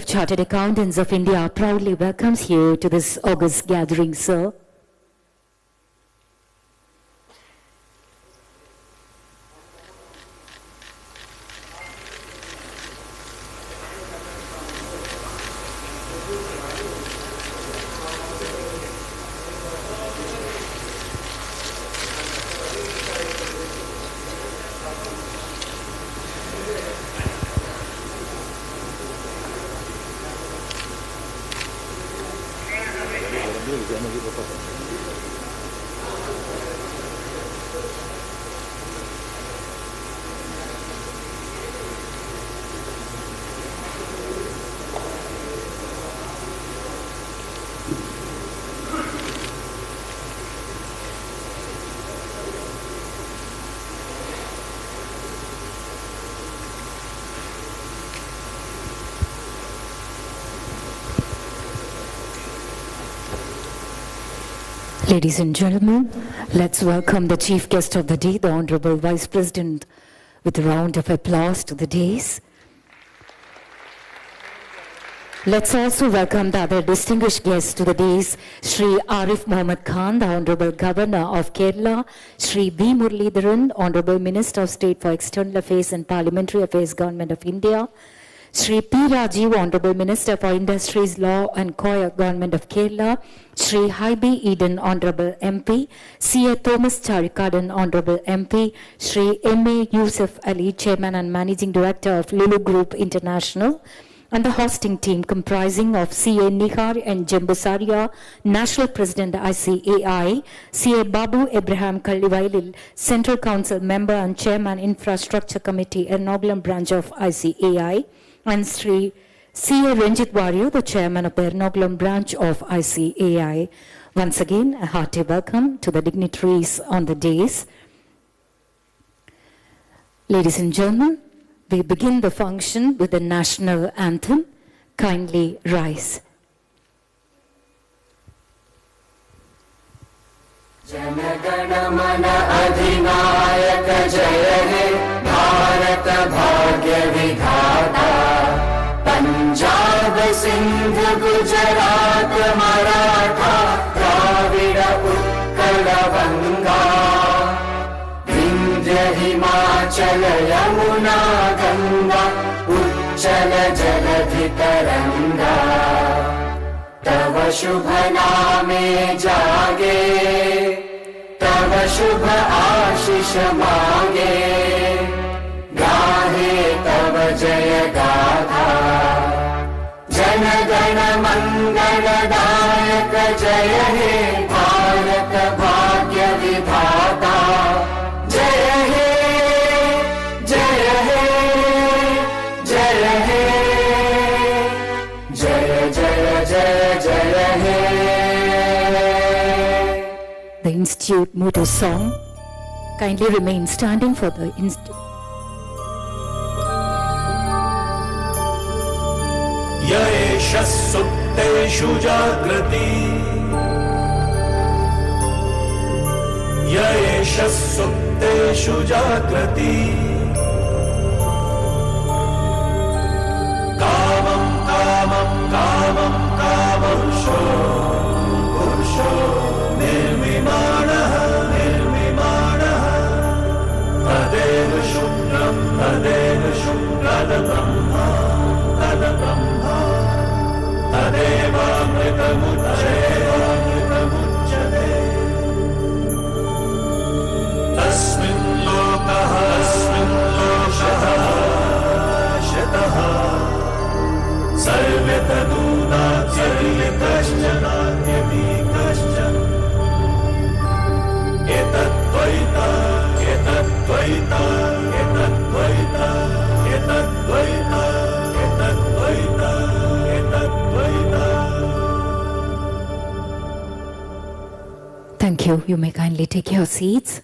of Chartered Accountants of India proudly welcomes you to this august gathering, sir. Ladies and gentlemen, let's welcome the chief guest of the day, the Honourable Vice President, with a round of applause to the dais. Let's also welcome the other distinguished guests to the dais, Shri Arif Mohammed Khan, the Honourable Governor of Kerala, Shri V. Muralidharan, Honourable Minister of State for External Affairs and Parliamentary Affairs, Government of India, Shri P. Rajiv, Honourable Minister for Industries, Law and COIR, Government of Kerala, Shri Haibi Eden, Honourable MP, C.A. Thomas Charikadan, Honourable MP, Shri M.A. Yusuf Ali, Chairman and Managing Director of Lulu Group International, and the hosting team comprising of C.A. Nihar and Jambusaria, National President ICAI, C.A. Babu Abraham Kallivailil, Central Council Member and Chairman Infrastructure Committee, Ernakulam branch of ICAI, and Sri C.A. Ranjit Warrior, the Chairman of the Ernakulam branch of ICAI. Once again, a hearty welcome to the dignitaries on the dais. Ladies and gentlemen, we begin the function with the national anthem. Kindly rise. Janagana mana adhinayaka jaya he, Bharata bhagya vidhata. Punjab, Sindh, Gujarat, Maratha, Dravida, Utkala, Vanga, Vindhya, Himachala, Yamuna, Ganga, Uchchala, Jaladhi, Taranga. Tava Shubha Name Jage, Tava Shubha Ashish Mange, Gahe Tava Jaya Gatha. Janagana Mangala Dayaka Jaya He, Bharata Bhagya Vidhata. Jaya He, Jaya He, Jaya He, Jaya Jaya Jaya Jaya He. The Institute motto song. Kindly remain standing for the Institute. Yaesha Sutteshu Jagrati, Yaesha Sutteshu Jagrati, Kamam Kamam Kamam Kamam Pursho Nirmimanaha Nirmimanaha Tadeva Shukram Tadeva Shukrada Brahma Tada Brahma Tadeva Mritamucchate Tasmin Lokaha Shataha Sarveta Kaschana Etat Dvaita Etat Dvaita Etat Dvaita Etat Dvaita Thank you. You may kindly take your seats.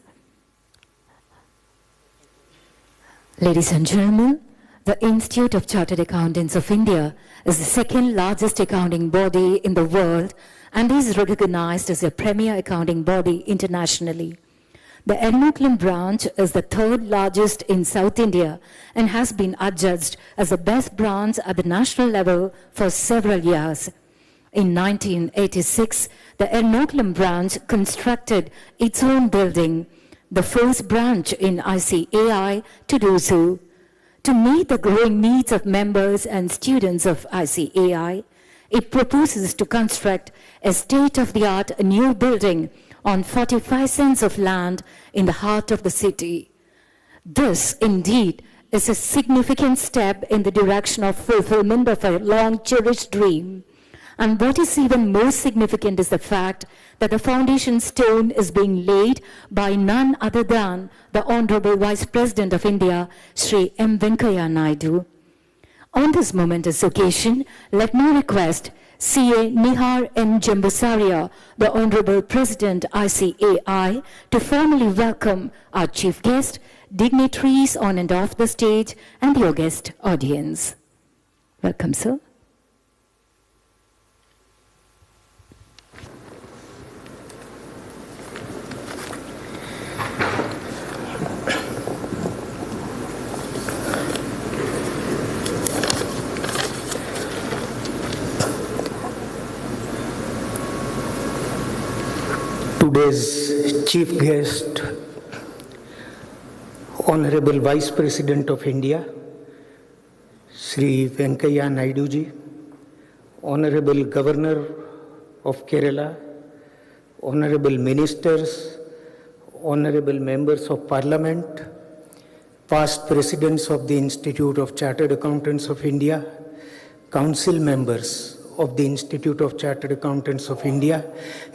Ladies and gentlemen, the Institute of Chartered Accountants of India is the second largest accounting body in the world and is recognized as a premier accounting body internationally. The Ernakulam branch is the third largest in South India and has been adjudged as the best branch at the national level for several years. In 1986, the Ernakulam branch constructed its own building, the first branch in ICAI to do so. To meet the growing needs of members and students of ICAI, it proposes to construct a state-of-the-art new building on 45 cents of land in the heart of the city. This, indeed, is a significant step in the direction of fulfillment of a long-cherished dream. And what is even more significant is the fact that the foundation stone is being laid by none other than the Honourable Vice President of India, Shri.M Venkaiah Naidu. On this momentous occasion, let me request CA Nihar N. Jambusaria, the Honourable President ICAI, to formally welcome our chief guest, dignitaries on and off the stage, and the august audience. Welcome, sir. Today's chief guest, Honourable Vice President of India, Shri Venkaiah Naidu ji, Honourable Governor of Kerala, Honourable Ministers, Honourable Members of Parliament, past Presidents of the Institute of Chartered Accountants of India, Council members of the Institute of Chartered Accountants of India,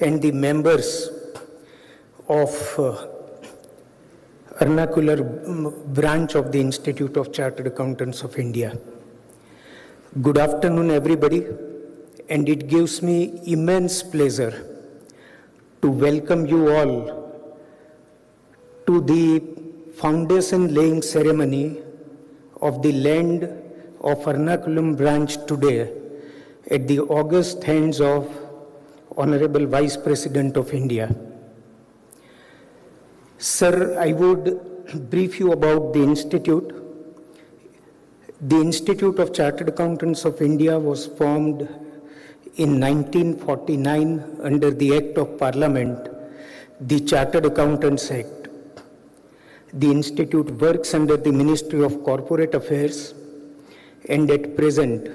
and the members of Ernakulam branch of the Institute of Chartered Accountants of India. Good afternoon, everybody, and it gives me immense pleasure to welcome you all to the foundation laying ceremony of the land of Ernakulam branch today at the august hands of Honourable Vice President of India. Sir, I would brief you about the Institute. The Institute of Chartered Accountants of India was formed in 1949 under the Act of Parliament, the Chartered Accountants Act. The Institute works under the Ministry of Corporate Affairs, and at present,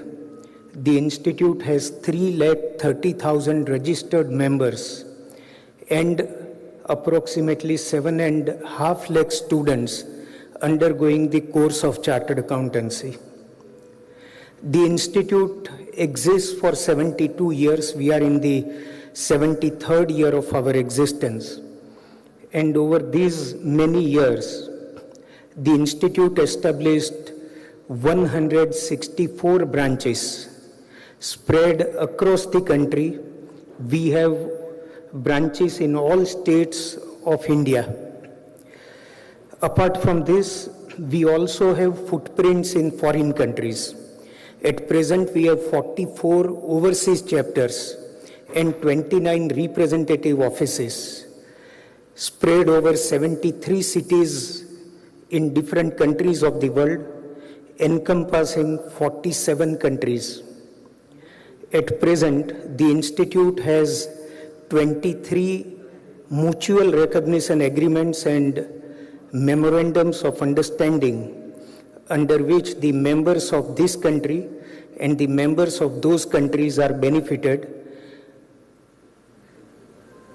the Institute has 330,000 registered members and approximately 7.5 lakh students undergoing the course of Chartered Accountancy. The Institute exists for 72 years. We are in the 73rd year of our existence. And over these many years, the Institute established 164 branches spread across the country. We have branches in all states of India. Apart from this, we also have footprints in foreign countries. At present, we have 44 overseas chapters and 29 representative offices spread over 73 cities in different countries of the world, encompassing 47 countries. At present, the Institute has 23 mutual recognition agreements and memorandums of understanding under which the members of this country and the members of those countries are benefited.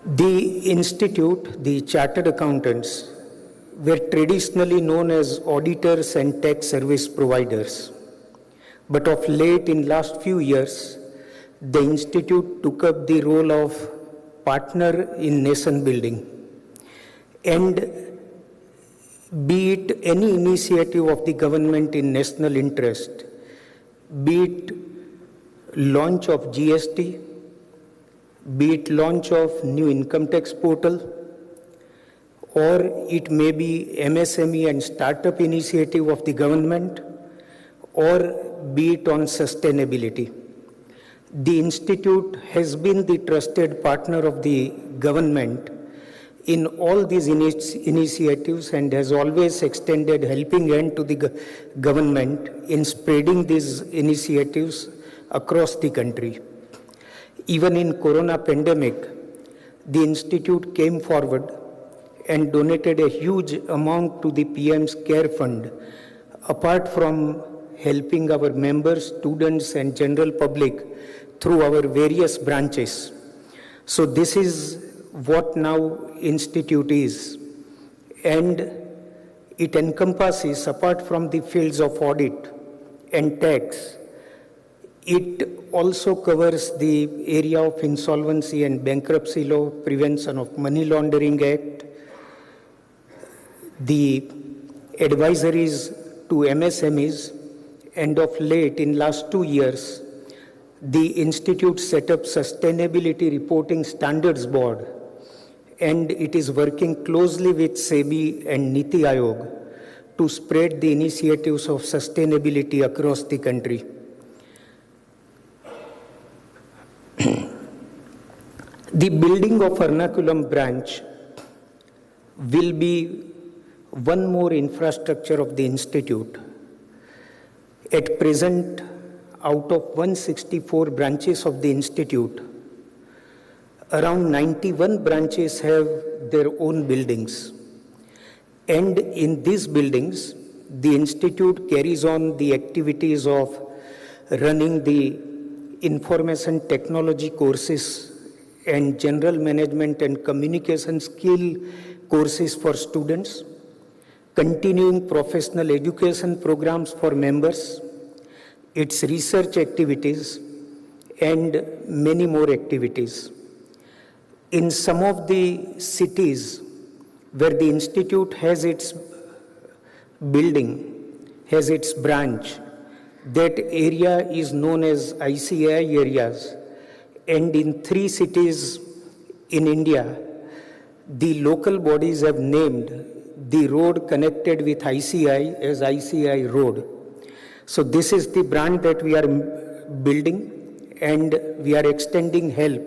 The Institute, the Chartered Accountants, were traditionally known as auditors and tax service providers. But of late, in last few years, the Institute took up the role of partner in nation building. And be it any initiative of the government in national interest, be it launch of GST, be it launch of new income tax portal, or it may be MSME and startup initiative of the government, or be it on sustainability. The Institute has been the trusted partner of the government in all these initiatives and has always extended helping hand to the government in spreading these initiatives across the country. Even in Corona pandemic, the Institute came forward and donated a huge amount to the PM's Care Fund, apart from helping our members, students and general public through our various branches. So this is what now Institute is, and it encompasses, apart from the fields of audit and tax, it also covers the area of insolvency and bankruptcy law, prevention of money laundering act, the advisories to MSMEs, and of late, in last 2 years, the Institute set up Sustainability Reporting Standards Board, and it is working closely with SEBI and Niti Aayog to spread the initiatives of sustainability across the country. The building of Ernakulam branch will be one more infrastructure of the Institute. At present, out of 164 branches of the Institute, around 91 branches have their own buildings. And in these buildings, the Institute carries on the activities of running the information technology courses and general management and communication skill courses for students, continuing professional education programs for members, its research activities, and many more activities. In some of the cities where the Institute has its building, has its branch, that area is known as ICAI areas. And in 3 cities in India, the local bodies have named the road connected with ICAI as ICAI Road. So this is the brand that we are building, and we are extending help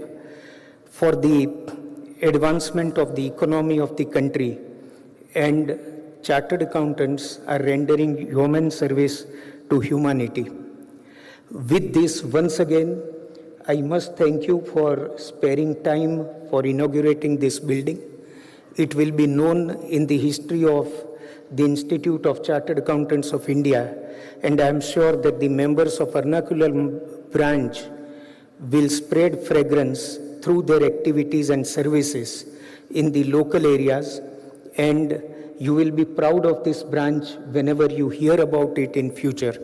for the advancement of the economy of the country, and chartered accountants are rendering human service to humanity. With this, once again, I must thank you for sparing time for inaugurating this building. It will be known in the history of the Institute of Chartered Accountants of India, and I am sure that the members of Ernakulam branch will spread fragrance through their activities and services in the local areas, and you will be proud of this branch whenever you hear about it in future.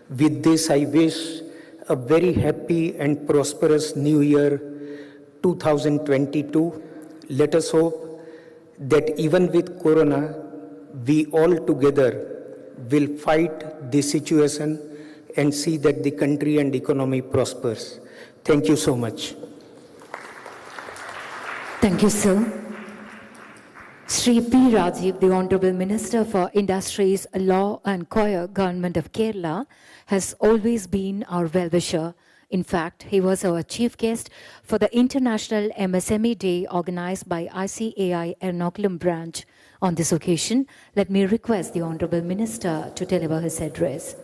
With this, I wish a very happy and prosperous New Year 2022. Let us hope that even with Corona, we all together will fight the situation and see that the country and economy prospers. Thank you so much. Thank you, sir. Shri P. Rajiv, the Honourable Minister for Industries, Law and Choir, Government of Kerala, has always been our well-wisher. In fact, he was our chief guest for the International MSME Day organized by ICAI Ernakulam branch. On this occasion, let me request the Honourable Minister to deliver his address.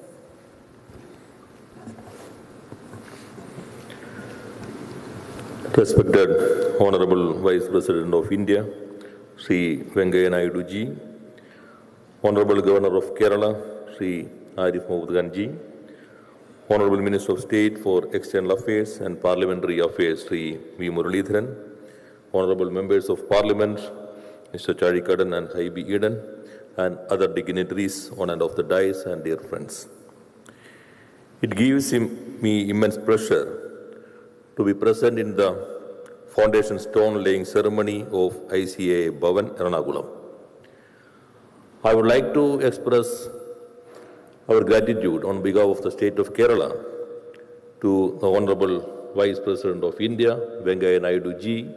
Respected Honourable Vice President of India, Shri.M Venkaiah Naidu ji, Honourable Governor of Kerala, Shri Arif Mohammad Khan ji, Honourable Minister of State for External Affairs and Parliamentary Affairs, Shri V. Muralidharan, Honourable Members of Parliament, Mr. Charikadan and Haibi Eden, and other dignitaries on and off the dais and dear friends. It gives me immense pleasure to be present in the foundation stone laying ceremony of ICAI Bhavan, Ernakulam. I would like to express our gratitude on behalf of the state of Kerala to the Honourable Vice President of India, Venkaiah Naidu ji,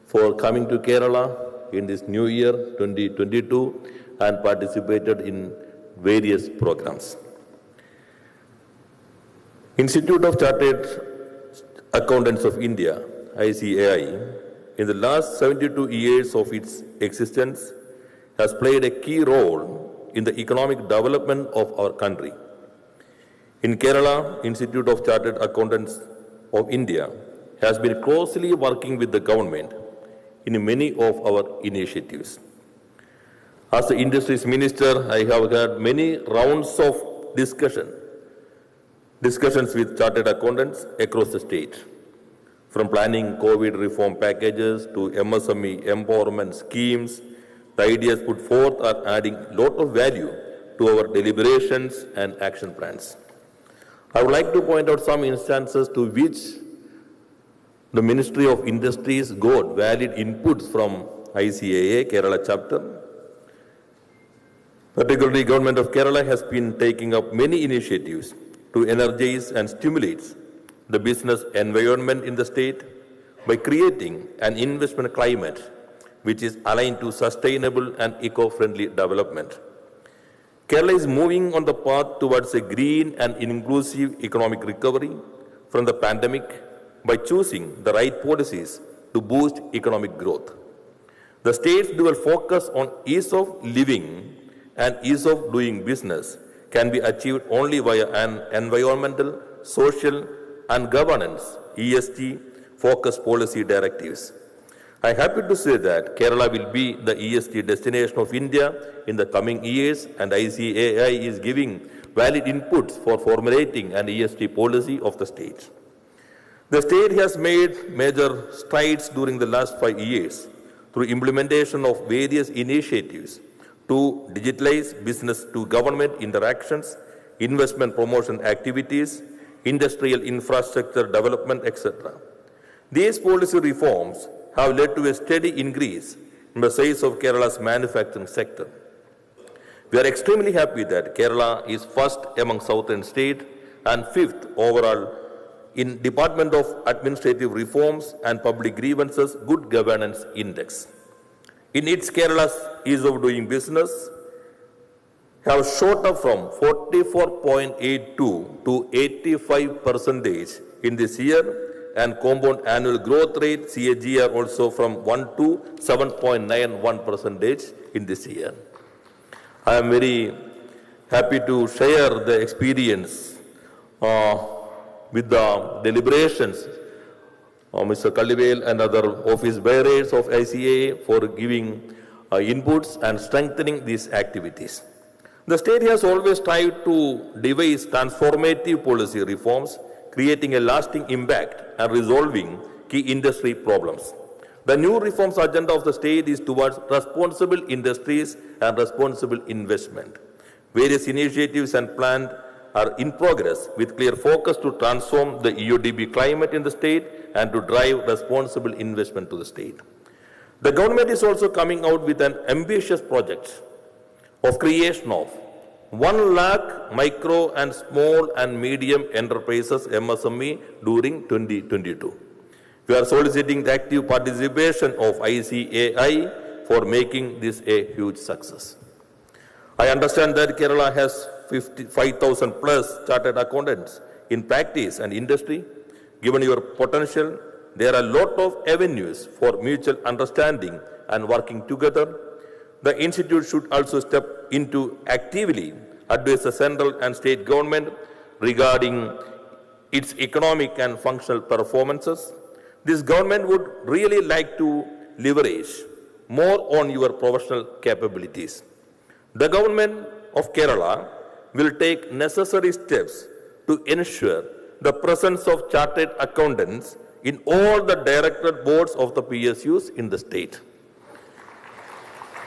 for coming to Kerala in this new year 2022 and participated in various programs. Institute of Chartered Accountants of India, ICAI, in the last 72 years of its existence, has played a key role in the economic development of our country. In Kerala, Institute of Chartered Accountants of India has been closely working with the government in many of our initiatives. As the Industries Minister, I have had many rounds of discussions with chartered accountants across the state, from planning COVID reform packages to MSME empowerment schemes. The ideas put forth are adding a lot of value to our deliberations and action plans. I would like to point out some instances to which the Ministry of Industries got valid inputs from ICAI Kerala chapter. Particularly, Government of Kerala has been taking up many initiatives to energize and stimulate the business environment in the state by creating an investment climate which is aligned to sustainable and eco-friendly development. Kerala is moving on the path towards a green and inclusive economic recovery from the pandemic by choosing the right policies to boost economic growth. The state's dual focus on ease of living and ease of doing business can be achieved only via an environmental, social, and governance ESG focused policy directives. I am happy to say that Kerala will be the ESG destination of India in the coming years, and ICAI is giving valid inputs for formulating an ESG policy of the state. The state has made major strides during the last 5 years through implementation of various initiatives to digitalize business to government interactions, investment promotion activities, industrial infrastructure development, etc. These policy reforms have led to a steady increase in the size of Kerala's manufacturing sector. We are extremely happy that Kerala is first among southern states and fifth overall in Department of Administrative Reforms and Public Grievances Good Governance Index. In its Kerala's ease of doing business have shot up from 44.82 to 85% in this year, and compound annual growth rate CAGR also from 1 to 7.91% in this year. I am very happy to share the experience with the deliberations Mr. Kallivel and other office bearers of ICAI for giving inputs and strengthening these activities. The state has always tried to devise transformative policy reforms, creating a lasting impact and resolving key industry problems. The new reforms agenda of the state is towards responsible industries and responsible investment. Various initiatives and plans are in progress with clear focus to transform the EODB climate in the state and to drive responsible investment to the state. The government is also coming out with an ambitious project of creation of 1 lakh micro and small and medium enterprises MSME during 2022. We are soliciting the active participation of ICAI for making this a huge success. I understand that Kerala has 5,000 plus chartered accountants in practice and industry. Given your potential, there are a lot of avenues for mutual understanding and working together. The institute should also step into actively advise the central and state government regarding its economic and functional performances. This government would really like to leverage more on your professional capabilities. The government of Kerala will take necessary steps to ensure the presence of chartered accountants in all the directorate boards of the PSUs in the state.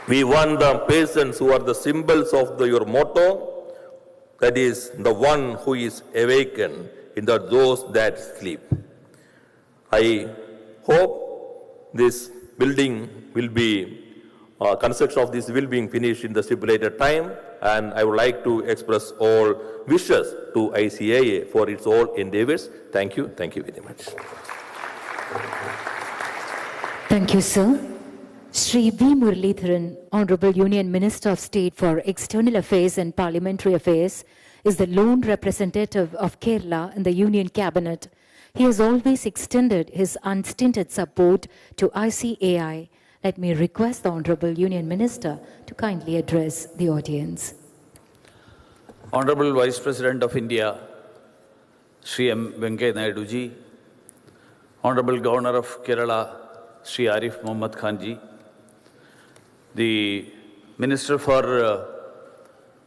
We want the persons who are the symbols of your motto, that is, the one who is awakened in those that sleep. I hope this building will be, construction of this will be finished in the stipulated time, and I would like to express all wishes to ICAI for its all endeavors. Thank you very much. Thank you, sir. Shri V Muralidharan, Honourable Union Minister of State for External Affairs and Parliamentary Affairs, is the lone representative of Kerala in the Union Cabinet He has always extended his unstinted support to ICAI. Let me request the Honourable Union Minister to kindly address the audience. Honourable Vice President of India, Shri.M Venkaiah Naidu ji, Honourable Governor of Kerala, Shri Arif Mohammad Khan ji, the Minister for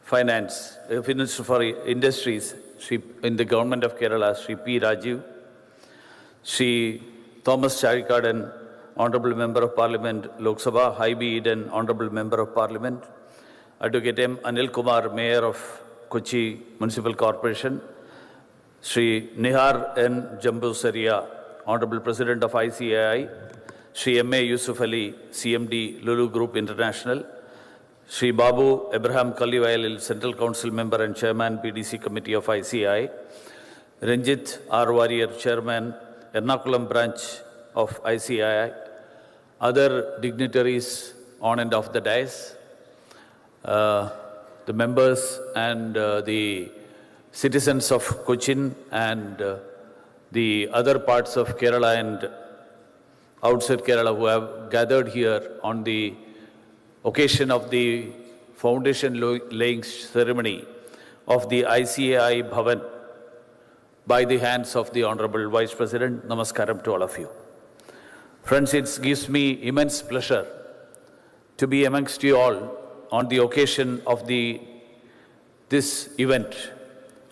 Finance, Minister for Industries in the Government of Kerala, Shri P. Rajiv, Shri Thomas Charikadan, Honourable Member of Parliament, Lok Sabha, High B. Eden, Honourable Member of Parliament, Advocate M. Anil Kumar, Mayor of Kochi Municipal Corporation, Shri Nihar N. Jambusaria, Honourable President of ICAI, Shri M.A. Yusuf Ali, CMD, Lulu Group International, Shri Babu Abraham Kallivail, Central Council Member and Chairman, PDC Committee of ICAI, Ranjit R. Warrior, Chairman, Ernakulam Branch of ICAI, other dignitaries on and off the dais, the members and the citizens of Cochin and the other parts of Kerala and outside Kerala who have gathered here on the occasion of the foundation laying ceremony of the ICAI Bhavan by the hands of the Honourable Vice President. Namaskaram to all of you. Friends, it gives me immense pleasure to be amongst you all on the occasion of this event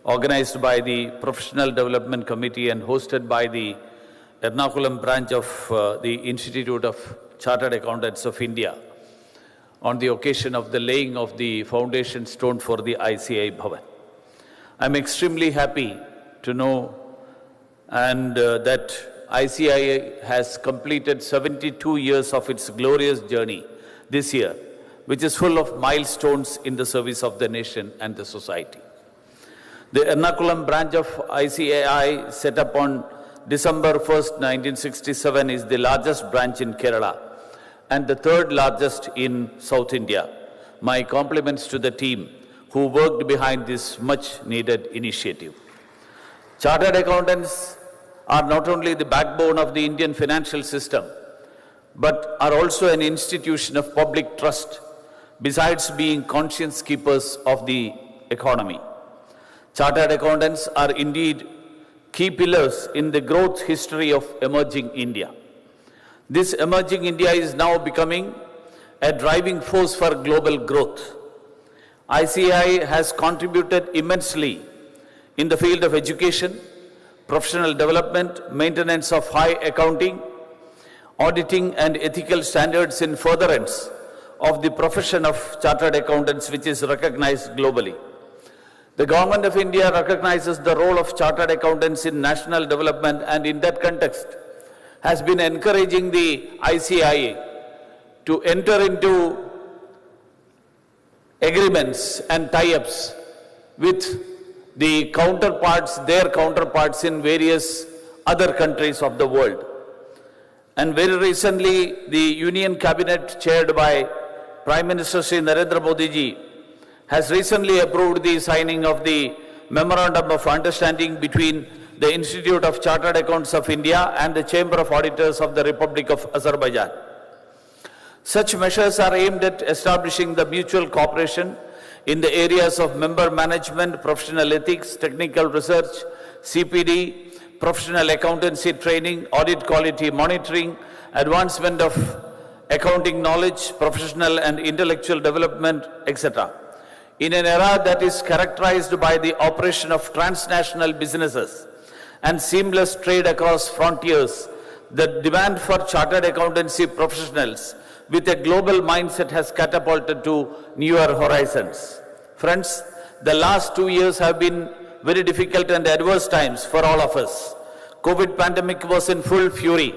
organized by the Professional Development Committee and hosted by the Ernakulam branch of the Institute of Chartered Accountants of India on the occasion of the laying of the foundation stone for the ICAI Bhavan. I'm extremely happy to know that ICAI has completed 72 years of its glorious journey this year, which is full of milestones in the service of the nation and the society. The Ernakulam branch of ICAI, set up on December 1st, 1967, is the largest branch in Kerala and the third largest in South India. My compliments to the team who worked behind this much needed initiative. Chartered accountants are not only the backbone of the Indian financial system, but are also an institution of public trust, besides being conscience keepers of the economy. Chartered accountants are indeed key pillars in the growth history of emerging India. This emerging India is now becoming a driving force for global growth. ICAI has contributed immensely in the field of education, professional development, maintenance of high accounting, auditing and ethical standards in furtherance of the profession of chartered accountants, which is recognized globally. The Government of India recognizes the role of chartered accountants in national development, and in that context has been encouraging the ICAI to enter into agreements and tie-ups with the counterparts, their counterparts in various other countries of the world. And very recently, the Union Cabinet chaired by Prime Minister Shri Narendra Modi ji has recently approved the signing of the Memorandum of Understanding between the Institute of Chartered Accountants of India and the Chamber of Auditors of the Republic of Azerbaijan. Such measures are aimed at establishing the mutual cooperation in the areas of member management, professional ethics, technical research, CPD, professional accountancy training, audit quality monitoring, advancement of accounting knowledge, professional and intellectual development, etc. In an era that is characterized by the operation of transnational businesses and seamless trade across frontiers, the demand for chartered accountancy professionals with a global mindset has catapulted to newer horizons. Friends, the last 2 years have been very difficult and adverse times for all of us. COVID pandemic was in full fury.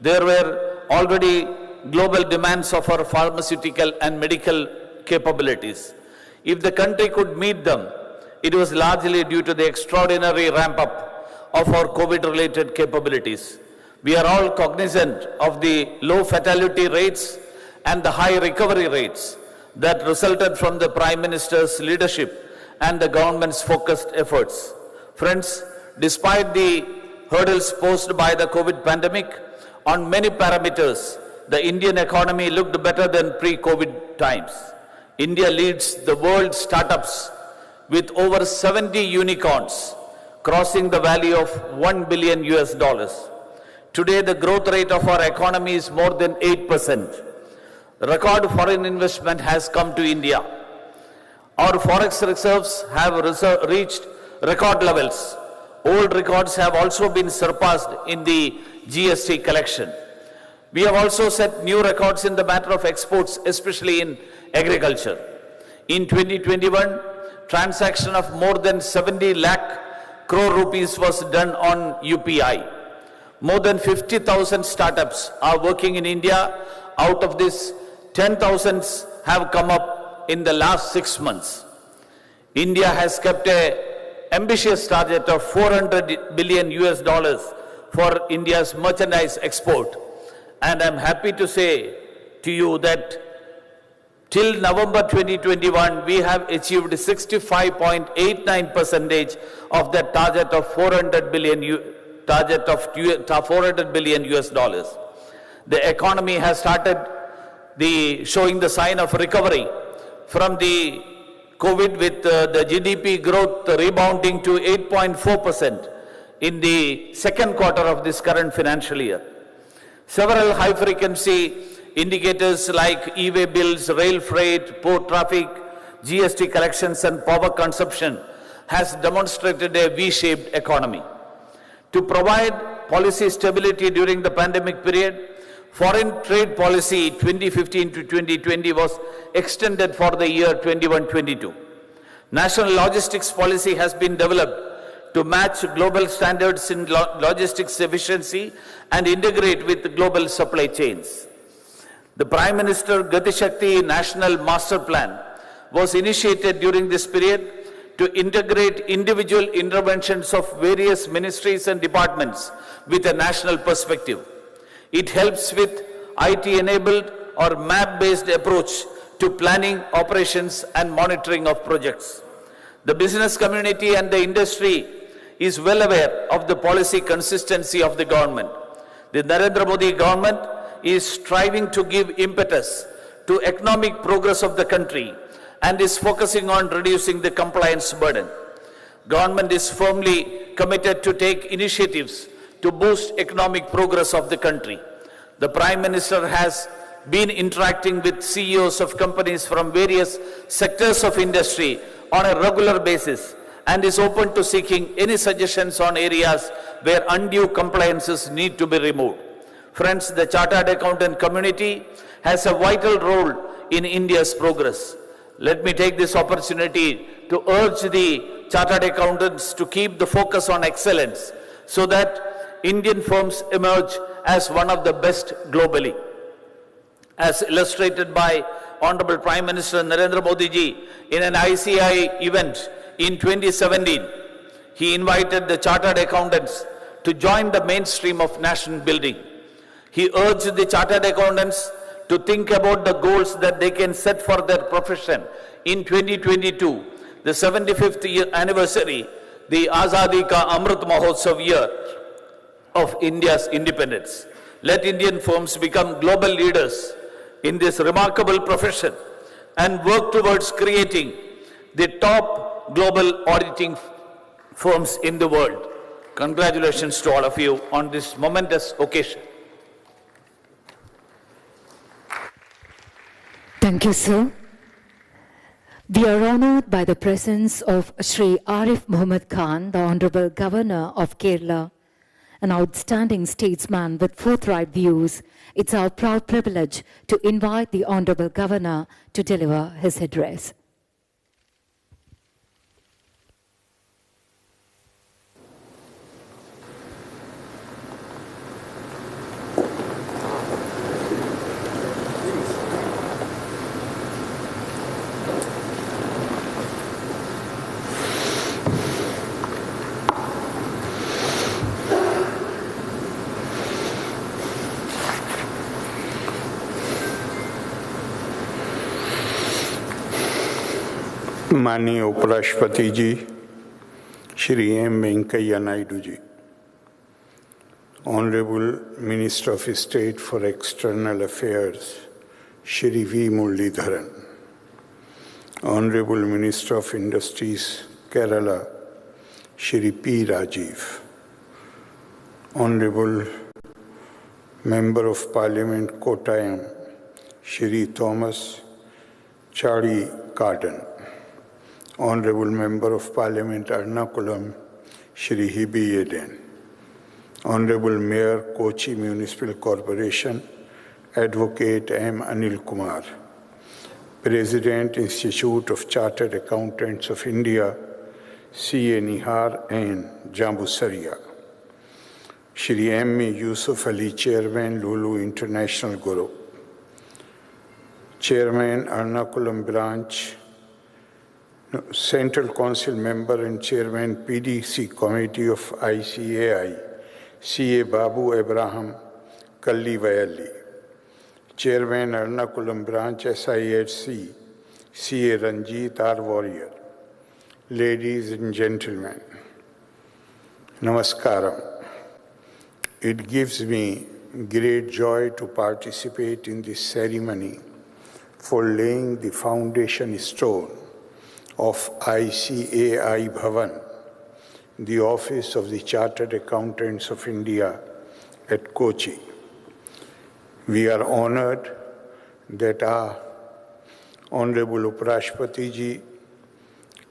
There were already global demands of our pharmaceutical and medical capabilities. If the country could meet them, it was largely due to the extraordinary ramp-up of our COVID-related capabilities. We are all cognizant of the low fatality rates and the high recovery rates that resulted from the Prime Minister's leadership and the government's focused efforts. Friends, despite the hurdles posed by the COVID pandemic, on many parameters, the Indian economy looked better than pre-COVID times. India leads the world startups with over 70 unicorns, crossing the value of $1 billion US. Today, the growth rate of our economy is more than 8%. Record foreign investment has come to India. Our forex reserves have reached record levels. Old records have also been surpassed in the GST collection. We have also set new records in the matter of exports, especially in agriculture. In 2021, transaction of more than 70 lakh crore rupees was done on UPI. More than 50,000 startups are working in India. Out of this, 10,000 have come up in the last 6 months. India has kept an ambitious target of $400 billion US for India's merchandise export. And I'm happy to say to you that till November 2021, we have achieved 65.89% of that target of $400 billion US. The economy has started showing the sign of recovery from the COVID, with the GDP growth rebounding to 8.4% in the second quarter of this current financial year. Several high-frequency indicators like e-way bills, rail freight, port traffic, GST collections and power consumption has demonstrated a V-shaped economy. To provide policy stability during the pandemic period, foreign trade policy 2015 to 2020 was extended for the year 21-22. National logistics policy has been developed to match global standards in logistics efficiency and integrate with global supply chains. The Prime Minister Gati Shakti National Master Plan was initiated during this period to integrate individual interventions of various ministries and departments with a national perspective. It helps with IT-enabled or map-based approach to planning, operations and monitoring of projects. The business community and the industry is well aware of the policy consistency of the government. The Narendra Modi government is striving to give impetus to economic progress of the country and is focusing on reducing the compliance burden. Government is firmly committed to take initiatives to boost economic progress of the country. The Prime Minister has been interacting with CEOs of companies from various sectors of industry on a regular basis and is open to seeking any suggestions on areas where undue compliances need to be removed. Friends, the Chartered Accountant community has a vital role in India's progress. Let me take this opportunity to urge the Chartered Accountants to keep the focus on excellence so that Indian firms emerge as one of the best globally. As illustrated by Honourable Prime Minister Narendra Modi ji in an ICAI event in 2017, he invited the Chartered Accountants to join the mainstream of nation building. He urged the Chartered Accountants to think about the goals that they can set for their profession in 2022, the 75th anniversary, the Azadi Ka Amrit Mahotsav year of India's independence. Let Indian firms become global leaders in this remarkable profession and work towards creating the top global auditing firms in the world. Congratulations to all of you on this momentous occasion. Thank you, sir. We are honored by the presence of Shri Arif Muhammad Khan, the Honourable Governor of Kerala, an outstanding statesman with forthright views. It's our proud privilege to invite the Honourable Governor to deliver his address. माननीय उपराष्ट्रपति ji, Shri M Venkaiah Naidu ji, Honourable Minister of State for External Affairs, Shri V Muralidharan, Honourable Minister of Industries, Kerala, Shri P Rajiv, Honourable Member of Parliament, Kottayam, Shri Thomas Chadi Carden, Honourable Member of Parliament, Ernakulam, Shri Hibi Eden, Honourable Mayor, Kochi Municipal Corporation, Advocate M. Anil Kumar, President, Institute of Chartered Accountants of India, C.A. Nihar N. Jambusaria, Shri M. Yusuf Ali, Chairman, Lulu International Group, Chairman, Ernakulam Branch, Central Council Member and Chairman, PDC Committee of ICAI, C.A. Babu Abraham Kalli Vayali, Chairman, Ernakulam Branch, SIHC, C.A. Ranjit R. Warrior, ladies and gentlemen, Namaskaram. It gives me great joy to participate in this ceremony for laying the foundation stone of ICAI Bhavan, the Office of the Chartered Accountants of India at Kochi. We are honored that our Honourable Uprashpati Ji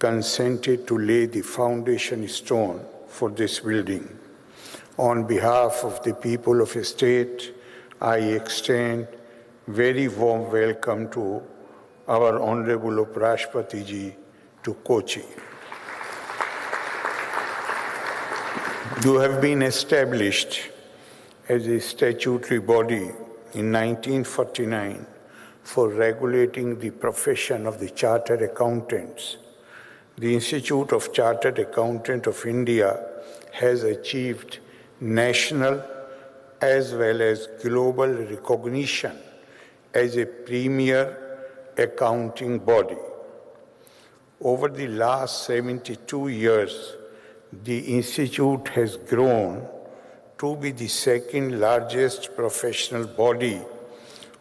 consented to lay the foundation stone for this building. On behalf of the people of the state, I extend very warm welcome to our Honourable Uprashpati Ji to Kochi. You have been established as a statutory body in 1949 for regulating the profession of the Chartered Accountants. The Institute of Chartered Accountants of India has achieved national as well as global recognition as a premier accounting body. Over the last 72 years, the Institute has grown to be the second largest professional body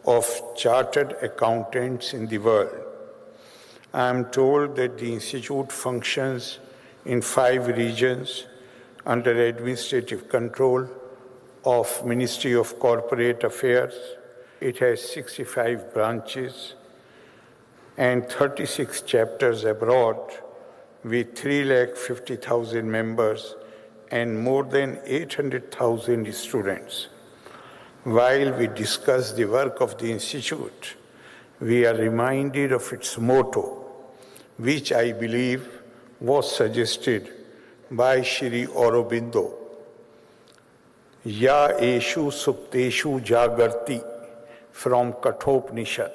of chartered accountants in the world. I am told that the Institute functions in 5 regions under administrative control of Ministry of Corporate Affairs. It has 65 branches and 36 chapters abroad with 350,000 members and more than 800,000 students. While we discuss the work of the Institute, we are reminded of its motto, which I believe was suggested by Shri Aurobindo, Ya Eshu Supteshu Jagarti, from Kathopanishad.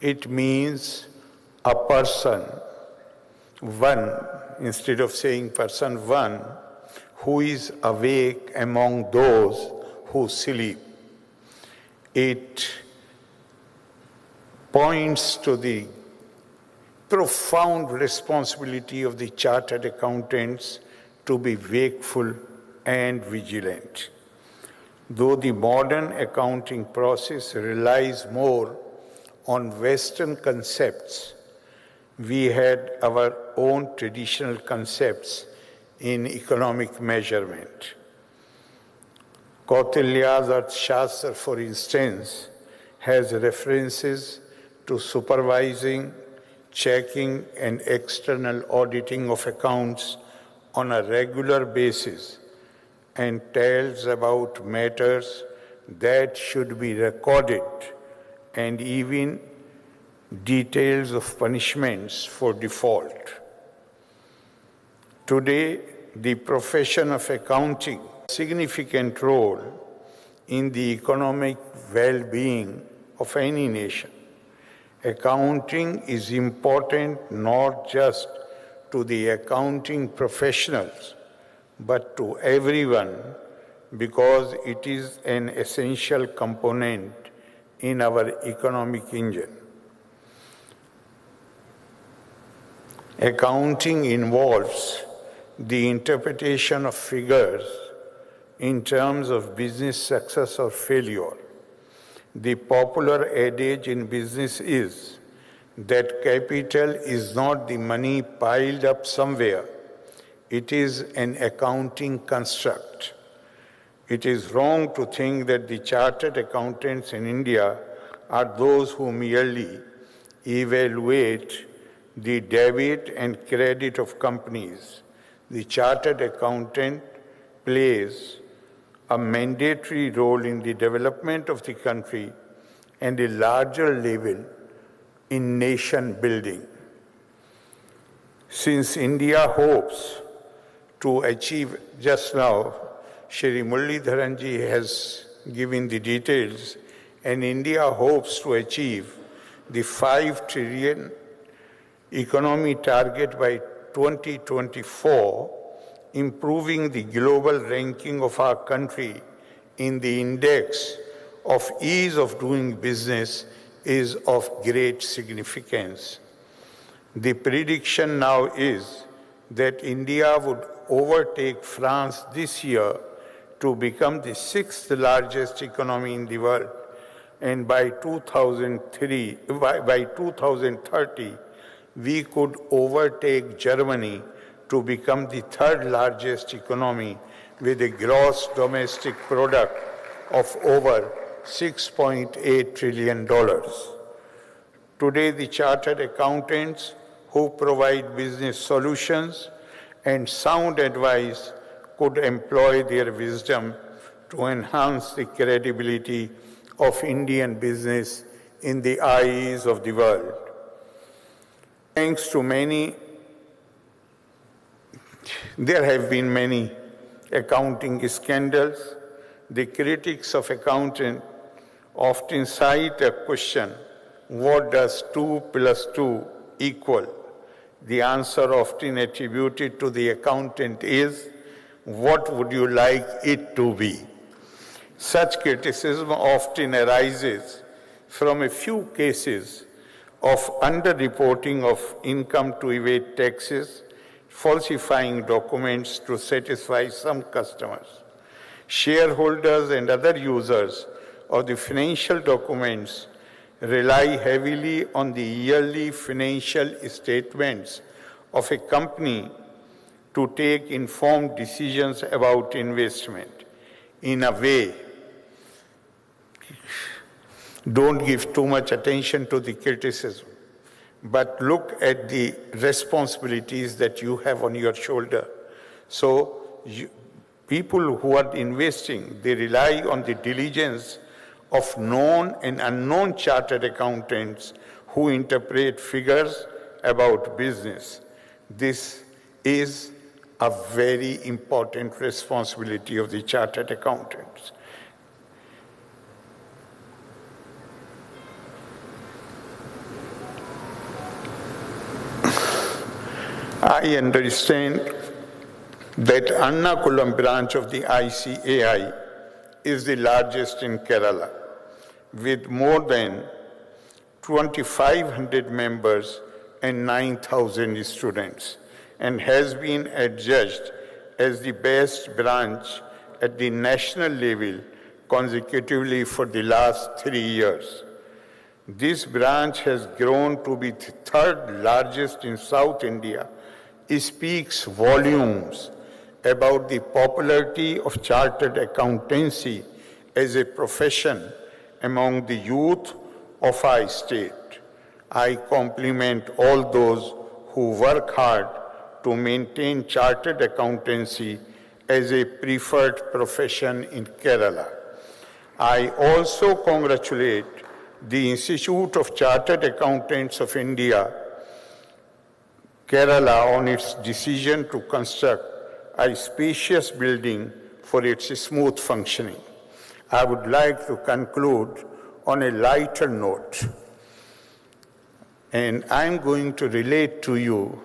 It means a person, one, instead of saying person one, who is awake among those who sleep. It points to the profound responsibility of the chartered accountants to be wakeful and vigilant. Though the modern accounting process relies more on Western concepts, we had our own traditional concepts in economic measurement. Kautilya's Arthashastra, for instance, has references to supervising, checking, and external auditing of accounts on a regular basis and tells about matters that should be recorded and even details of punishments for default. Today, the profession of accounting plays a significant role in the economic well-being of any nation. Accounting is important not just to the accounting professionals, but to everyone, because it is an essential component in our economic engine. Accounting involves the interpretation of figures in terms of business success or failure. The popular adage in business is that capital is not the money piled up somewhere. It is an accounting construct. It is wrong to think that the chartered accountants in India are those who merely evaluate the debit and credit of companies. The chartered accountant plays a mandatory role in the development of the country and a larger level in nation building. Since India hopes to achieve, just now, Shri Muralidharanji has given the details, and India hopes to achieve the 5 trillion economy target by 2024, improving the global ranking of our country in the index of ease of doing business is of great significance. The prediction now is that India would overtake France this year to become the 6th largest economy in the world, and by 2030, we could overtake Germany to become the 3rd largest economy with a gross domestic product of over $6.8 trillion. Today, the chartered accountants who provide business solutions and sound advice could employ their wisdom to enhance the credibility of Indian business in the eyes of the world. Thanks to many, there have been many accounting scandals. The critics of accounting often cite a question, what does 2 plus 2 equal? The answer often attributed to the accountant is, what would you like it to be? Such criticism often arises from a few cases of underreporting of income to evade taxes, falsifying documents to satisfy some customers. Shareholders and other users of the financial documents rely heavily on the yearly financial statements of a company to take informed decisions about investment. In a way, don't give too much attention to the criticism, but look at the responsibilities that you have on your shoulder. So people who are investing, they rely on the diligence of known and unknown chartered accountants who interpret figures about business. This is a very important responsibility of the chartered accountants. I understand that Ernakulam branch of the ICAI is the largest in Kerala, with more than 2,500 members and 9,000 students, and has been adjudged as the best branch at the national level consecutively for the last 3 years. This branch has grown to be the 3rd largest in South India. It speaks volumes about the popularity of chartered accountancy as a profession among the youth of our state. I compliment all those who work hard to maintain chartered accountancy as a preferred profession in Kerala. I also congratulate the Institute of Chartered Accountants of India, Kerala, on its decision to construct a spacious building for its smooth functioning. I would like to conclude on a lighter note, and I'm going to relate to you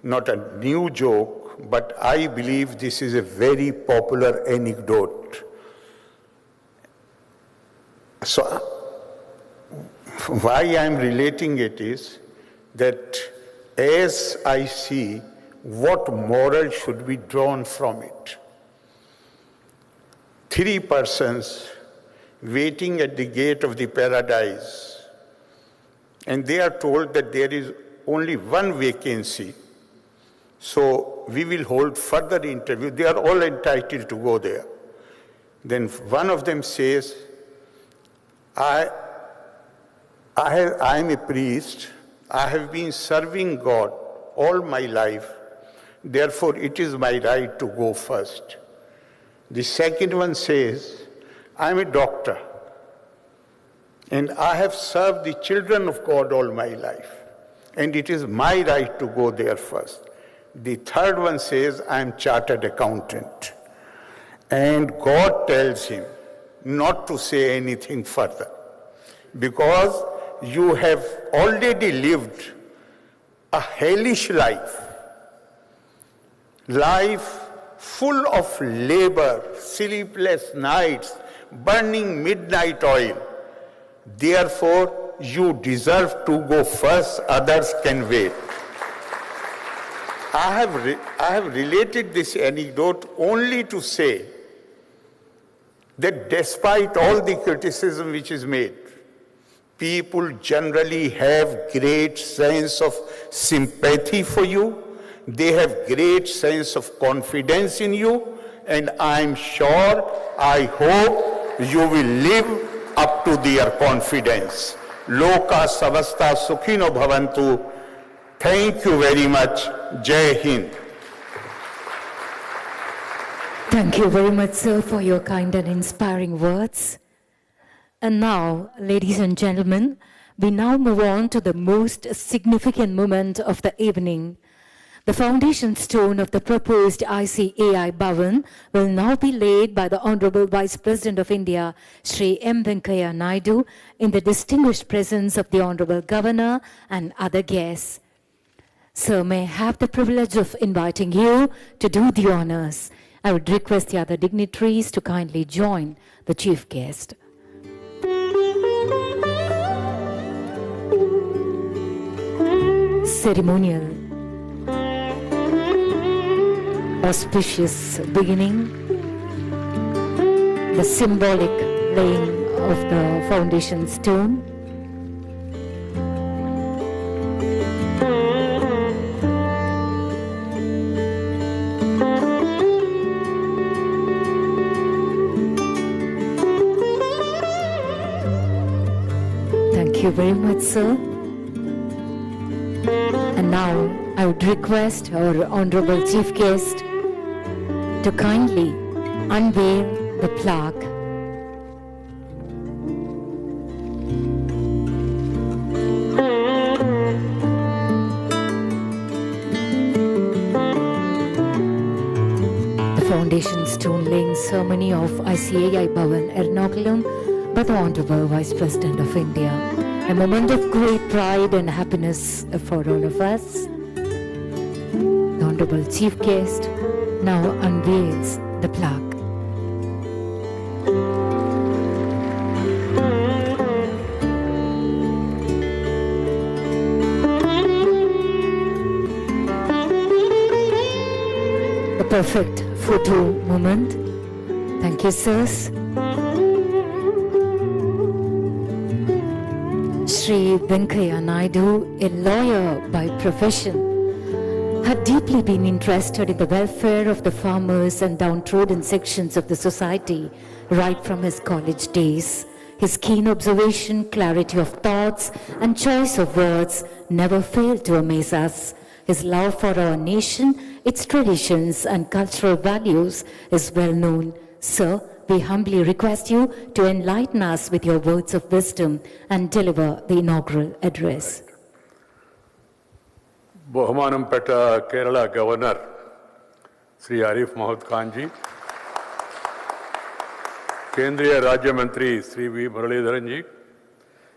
not a new joke, but I believe this is a very popular anecdote. So, why I'm relating it is that as I see what moral should be drawn from it. 3 persons waiting at the gate of the paradise, and they are told that there is only one vacancy. So we will hold further interview. They are all entitled to go there. Then one of them says, I am a priest. I have been serving God all my life. Therefore, it is my right to go first. The second one says, I am a doctor, and I have served the children of God all my life, and it is my right to go there first. The third one says, I am chartered accountant. And God tells him not to say anything further, because you have already lived a hellish life full of labor, sleepless nights, burning midnight oil. Therefore, you deserve to go first, others can wait. I have related this anecdote only to say that despite all the criticism which is made, people generally have great sense of sympathy for you. They have great sense of confidence in you, and I'm sure, I hope you will live up to their confidence. Loka savasta sukhino bhavantu. Thank you very much. Jai Hind. Thank you very much, sir, for your kind and inspiring words. And now, ladies and gentlemen, we now move on to the most significant moment of the evening. The foundation stone of the proposed ICAI Bhavan will now be laid by the Honourable Vice President of India, Shri.M Venkaiah Naidu, in the distinguished presence of the Honourable Governor and other guests. Sir, may I have the privilege of inviting you to do the honours. I would request the other dignitaries to kindly join the chief guest. Ceremonial. Auspicious beginning, the symbolic laying of the foundation stone. Thank you very much, sir. And now I would request our Honourable Chief Guest to kindly unveil the plaque. The foundation stone laying ceremony of ICAI Bhavan, Ernakulam, by the Honourable Vice President of India. A moment of great pride and happiness for all of us. The Honourable Chief Guest now unveils the plaque. A perfect photo moment. Thank you, sirs. Shri Venkaiah Naidu, a lawyer by profession, had deeply been interested in the welfare of the farmers and downtrodden sections of the society right from his college days. His keen observation, clarity of thoughts, and choice of words never failed to amaze us. His love for our nation, its traditions and cultural values is well known. Sir, we humbly request you to enlighten us with your words of wisdom and deliver the inaugural address. Bhavan Petta Kerala Governor Sri Arif Mohammad Khan ji, Kendriya Rajya Mantri Sri V Muralidharan ji,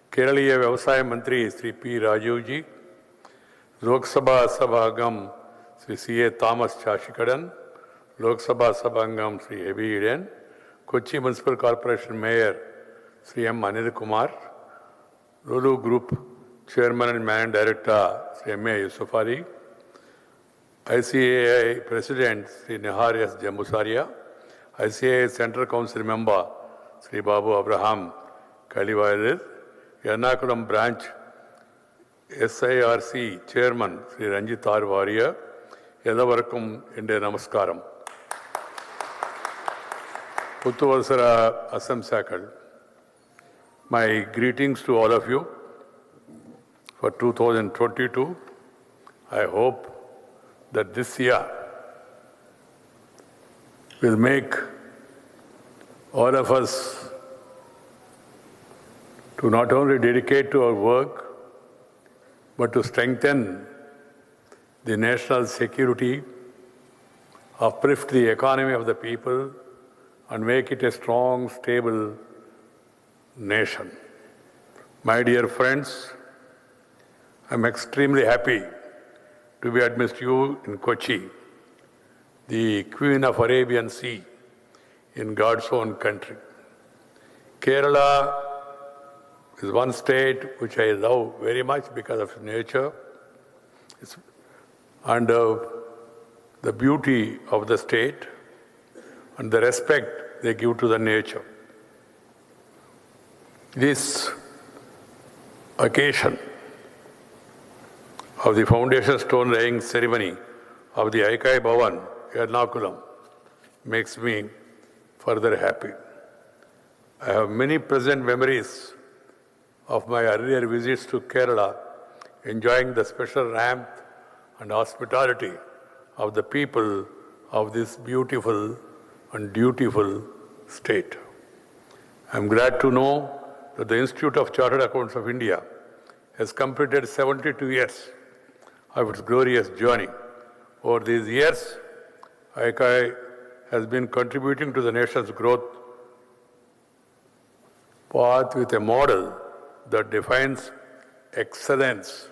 Keraliya Vyavasaya Mantri Sri P Rajiv ji, Lok Sabha Sabhagam Sri C.A. Thomas Chashikadan, Lok Sabha Sabhangam Sri A.B. Eden, Kochi Municipal Corporation Mayor Sri M. Anil Kumar, Lulu Group Chairman and Managing Director Sri M.A. Yusuf Ali, ICAI President Sri Nihar S. Jambusaria, ICAI Central Council member Sri Babu Abraham Kalivadir, Ernakulam branch SIRC chairman Sri Ranjitar Warrior, Yadavarkum Inde Namaskaram. Puttuvasara Assam Sakal. My greetings to all of you for 2022. I hope that this year will make all of us to not only dedicate to our work, but to strengthen the national security, uplift the economy of the people, and make it a strong, stable nation. My dear friends, I'm extremely happy to be amidst you in Kochi, the Queen of Arabian Sea in God's own country. Kerala is one state which I love very much because of its nature and the beauty of the state and the respect they give to the nature. This occasion of the foundation stone laying ceremony of the ICAI Bhavan, Ernakulam, makes me further happy. I have many pleasant memories of my earlier visits to Kerala, enjoying the special warmth and hospitality of the people of this beautiful and dutiful state. I am glad to know that the Institute of Chartered Accountants of India has completed 72 years of its glorious journey. Over these years, ICAI has been contributing to the nation's growth path with a model that defines excellence,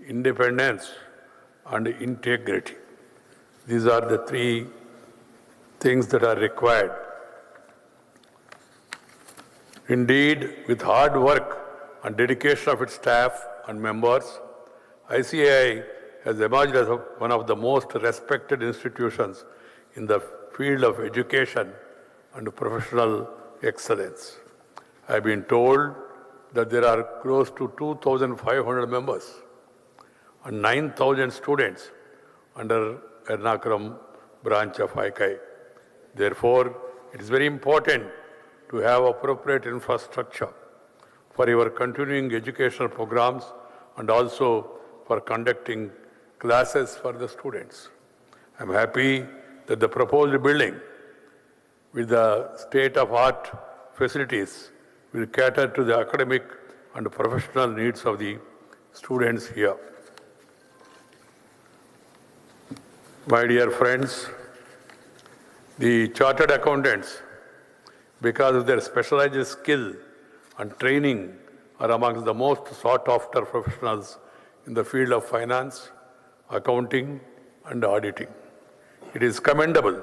independence, and integrity. These are the three things that are required. Indeed, with hard work and dedication of its staff and members, ICAI has emerged as one of the most respected institutions in the field of education and professional excellence. I have been told that there are close to 2,500 members and 9,000 students under Ernakulam branch of ICAI. Therefore, it is very important to have appropriate infrastructure for your continuing educational programs and also for conducting classes for the students. I am happy that the proposed building with the state-of-art facilities will cater to the academic and professional needs of the students here. My dear friends, the chartered accountants, because of their specialized skill and training, are amongst the most sought-after professionals in the field of finance, accounting, and auditing. It is commendable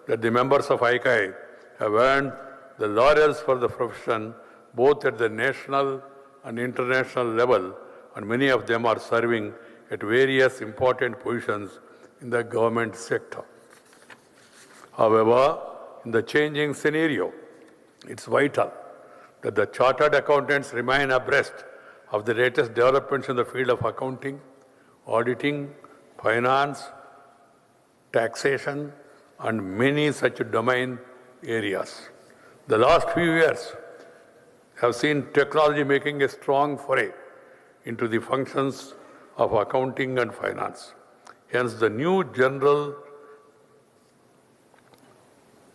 that the members of ICAI have earned the laurels for the profession both at the national and international level, and many of them are serving at various important positions in the government sector. However, in the changing scenario, it's vital that the chartered accountants remain abreast of the latest developments in the field of accounting, auditing, finance, taxation, and many such domain areas. The last few years have seen technology making a strong foray into the functions of accounting and finance. Hence, the new general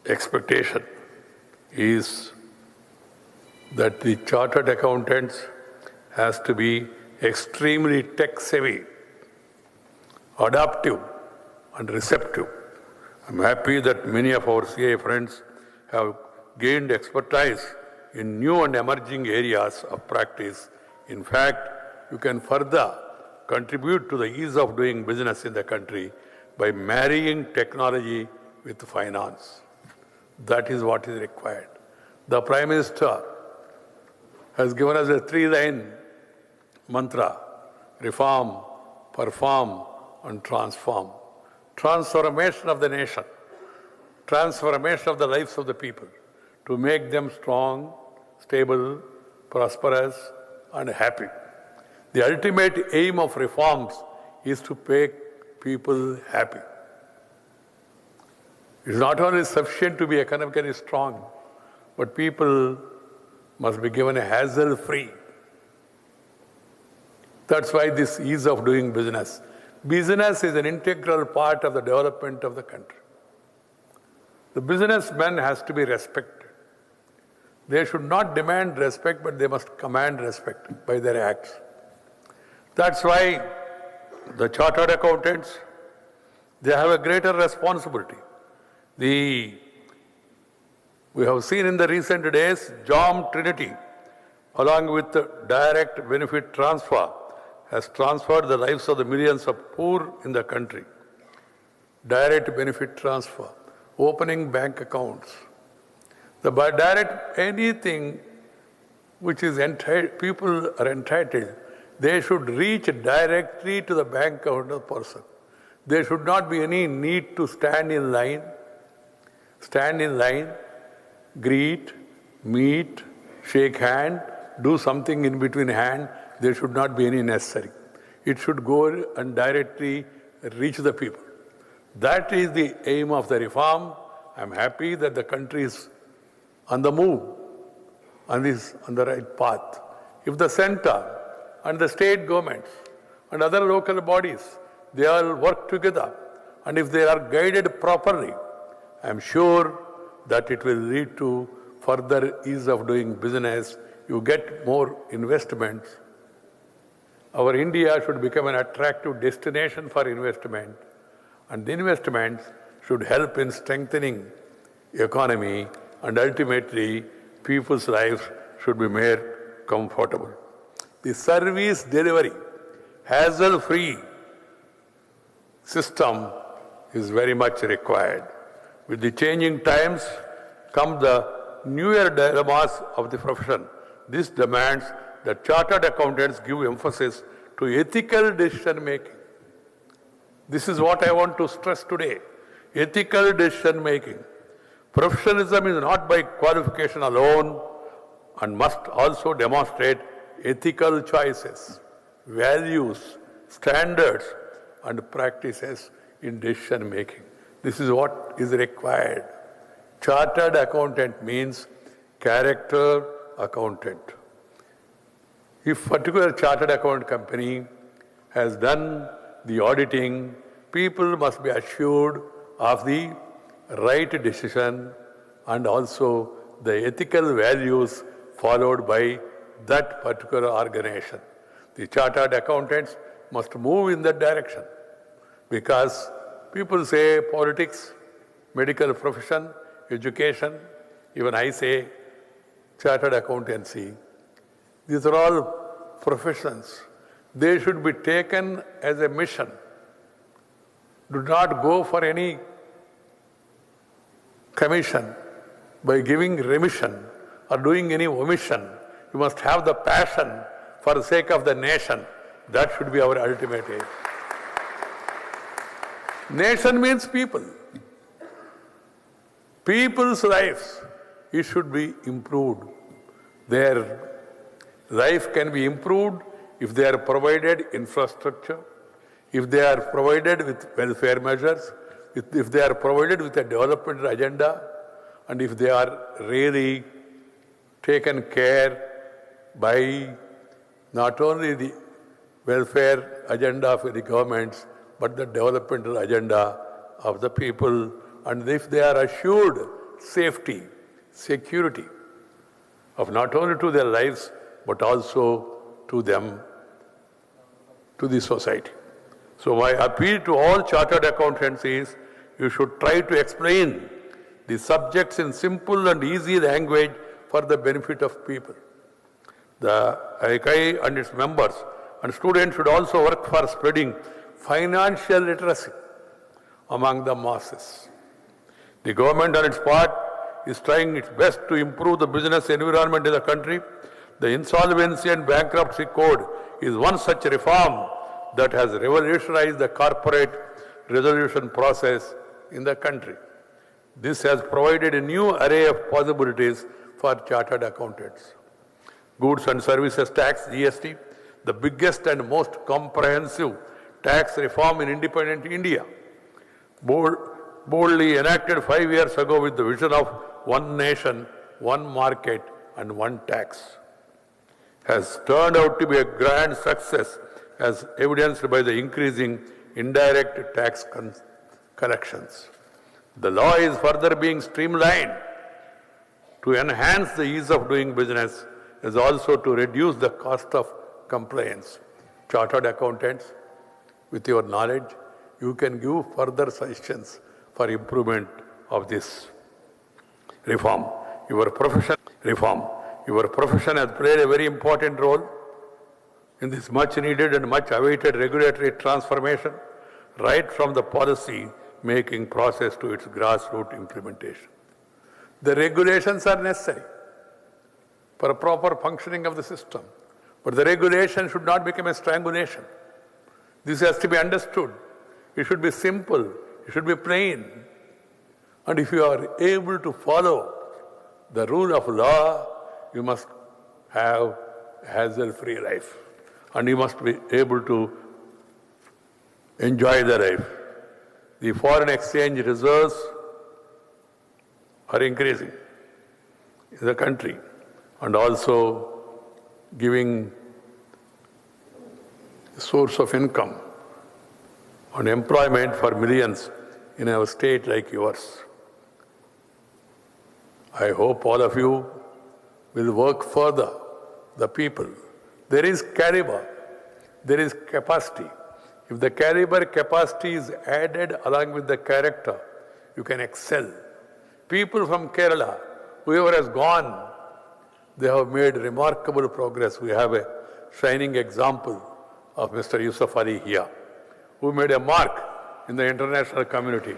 expectation is that the chartered accountants has to be extremely tech-savvy, adaptive, and receptive. I'm happy that many of our CA friends have gained expertise in new and emerging areas of practice. In fact, you can further contribute to the ease of doing business in the country by marrying technology with finance. That is what is required. The Prime Minister has given us a three-line mantra: reform, perform, and transform. Transformation of the nation, transformation of the lives of the people, to make them strong, stable, prosperous, and happy. The ultimate aim of reforms is to make people happy. It is not only sufficient to be economically strong, but people must be given a hassle-free. That's why this ease of doing business. Business is an integral part of the development of the country. The businessman has to be respected. They should not demand respect, but they must command respect by their acts. That's why the chartered accountants, they have a greater responsibility. We have seen in the recent days, Jom Trinity, along with the direct benefit transfer, has transferred the lives of the millions of poor in the country. Direct benefit transfer, opening bank accounts. By direct, anything which is people are entitled, they should reach directly to the bank account of the person. There should not be any need to stand in line, greet, meet, shake hand, do something in between hand. There should not be any necessary. It should go and directly reach the people. That is the aim of the reform. I'm happy that the country is on the move, and is on the right path. If the center and the state governments and other local bodies, they all work together, and if they are guided properly, I'm sure that it will lead to further ease of doing business. You get more investments. Our India should become an attractive destination for investment, and the investments should help in strengthening the economy, and ultimately people's lives should be made comfortable. The service delivery, hassle-free system is very much required. With the changing times come the newer dilemmas of the profession. This demands that chartered accountants give emphasis to ethical decision making. This is what I want to stress today. Ethical decision making. Professionalism is not by qualification alone and must also demonstrate ethical choices, values, standards, and practices in decision making. This is what is required. Chartered accountant means character accountant. If particular chartered account company has done the auditing, people must be assured of the right decision and also the ethical values followed by that particular organization. The chartered accountants must move in that direction, because people say politics, medical profession, education, even I say chartered accountancy. These are all professions. They should be taken as a mission. Do not go for any commission by giving remission or doing any omission. You must have the passion for the sake of the nation. That should be our ultimate aim. Nation means people. People's lives, it should be improved. Their life can be improved if they are provided infrastructure, if they are provided with welfare measures, if they are provided with a development agenda, and if they are really taken care by not only the welfare agenda of the governments, but the developmental agenda of the people, and if they are assured safety, security of not only to their lives, but also to them, to the society. So my appeal to all chartered accountants is, you should try to explain the subjects in simple and easy language for the benefit of people. The ICAI and its members and students should also work for spreading financial literacy among the masses. The government on its part is trying its best to improve the business environment in the country. The Insolvency and Bankruptcy Code is one such reform that has revolutionized the corporate resolution process in the country. This has provided a new array of possibilities for chartered accountants. Goods and Services Tax, GST, the biggest and most comprehensive tax reform in independent India, boldly enacted 5 years ago with the vision of one nation, one market, and one tax, has turned out to be a grand success as evidenced by the increasing indirect tax collections. The law is further being streamlined to enhance the ease of doing business, as also to reduce the cost of compliance. Chartered accountants, with your knowledge, you can give further suggestions for improvement of this reform. Your profession has played a very important role in this much needed and much awaited regulatory transformation, right from the policy making process to its grassroots implementation. The regulations are necessary for a proper functioning of the system, but the regulation should not become a strangulation. This has to be understood. It should be simple, it should be plain. And if you are able to follow the rule of law, you must have a hassle-free life. And you must be able to enjoy the life. The foreign exchange reserves are increasing in the country and also giving a source of income and employment for millions in our state like yours. I hope all of you will work further, the people. There is caliber, there is capacity. If the caliber capacity is added along with the character, you can excel. People from Kerala, whoever has gone, they have made remarkable progress. We have a shining example of Mr. Yusuf Ali here, who made a mark in the international community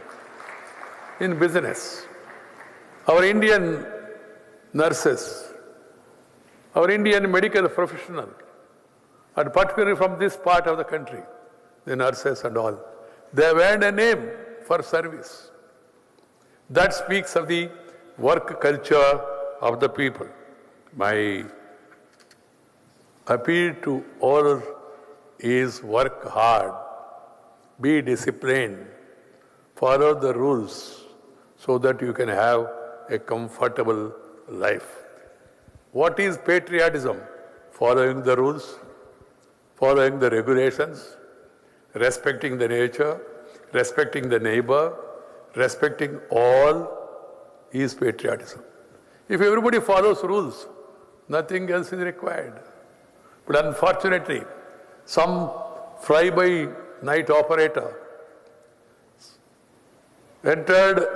in business. Our Indian nurses, our Indian medical professionals, and particularly from this part of the country, the nurses and all, they have earned a name for service. That speaks of the work culture of the people. My appeal to all is work hard, be disciplined, follow the rules so that you can have a comfortable life. What is patriotism? Following the rules, following the regulations, respecting the nature, respecting the neighbor, respecting all is patriotism. If everybody follows rules, nothing else is required. But unfortunately, some fly-by-night operator entered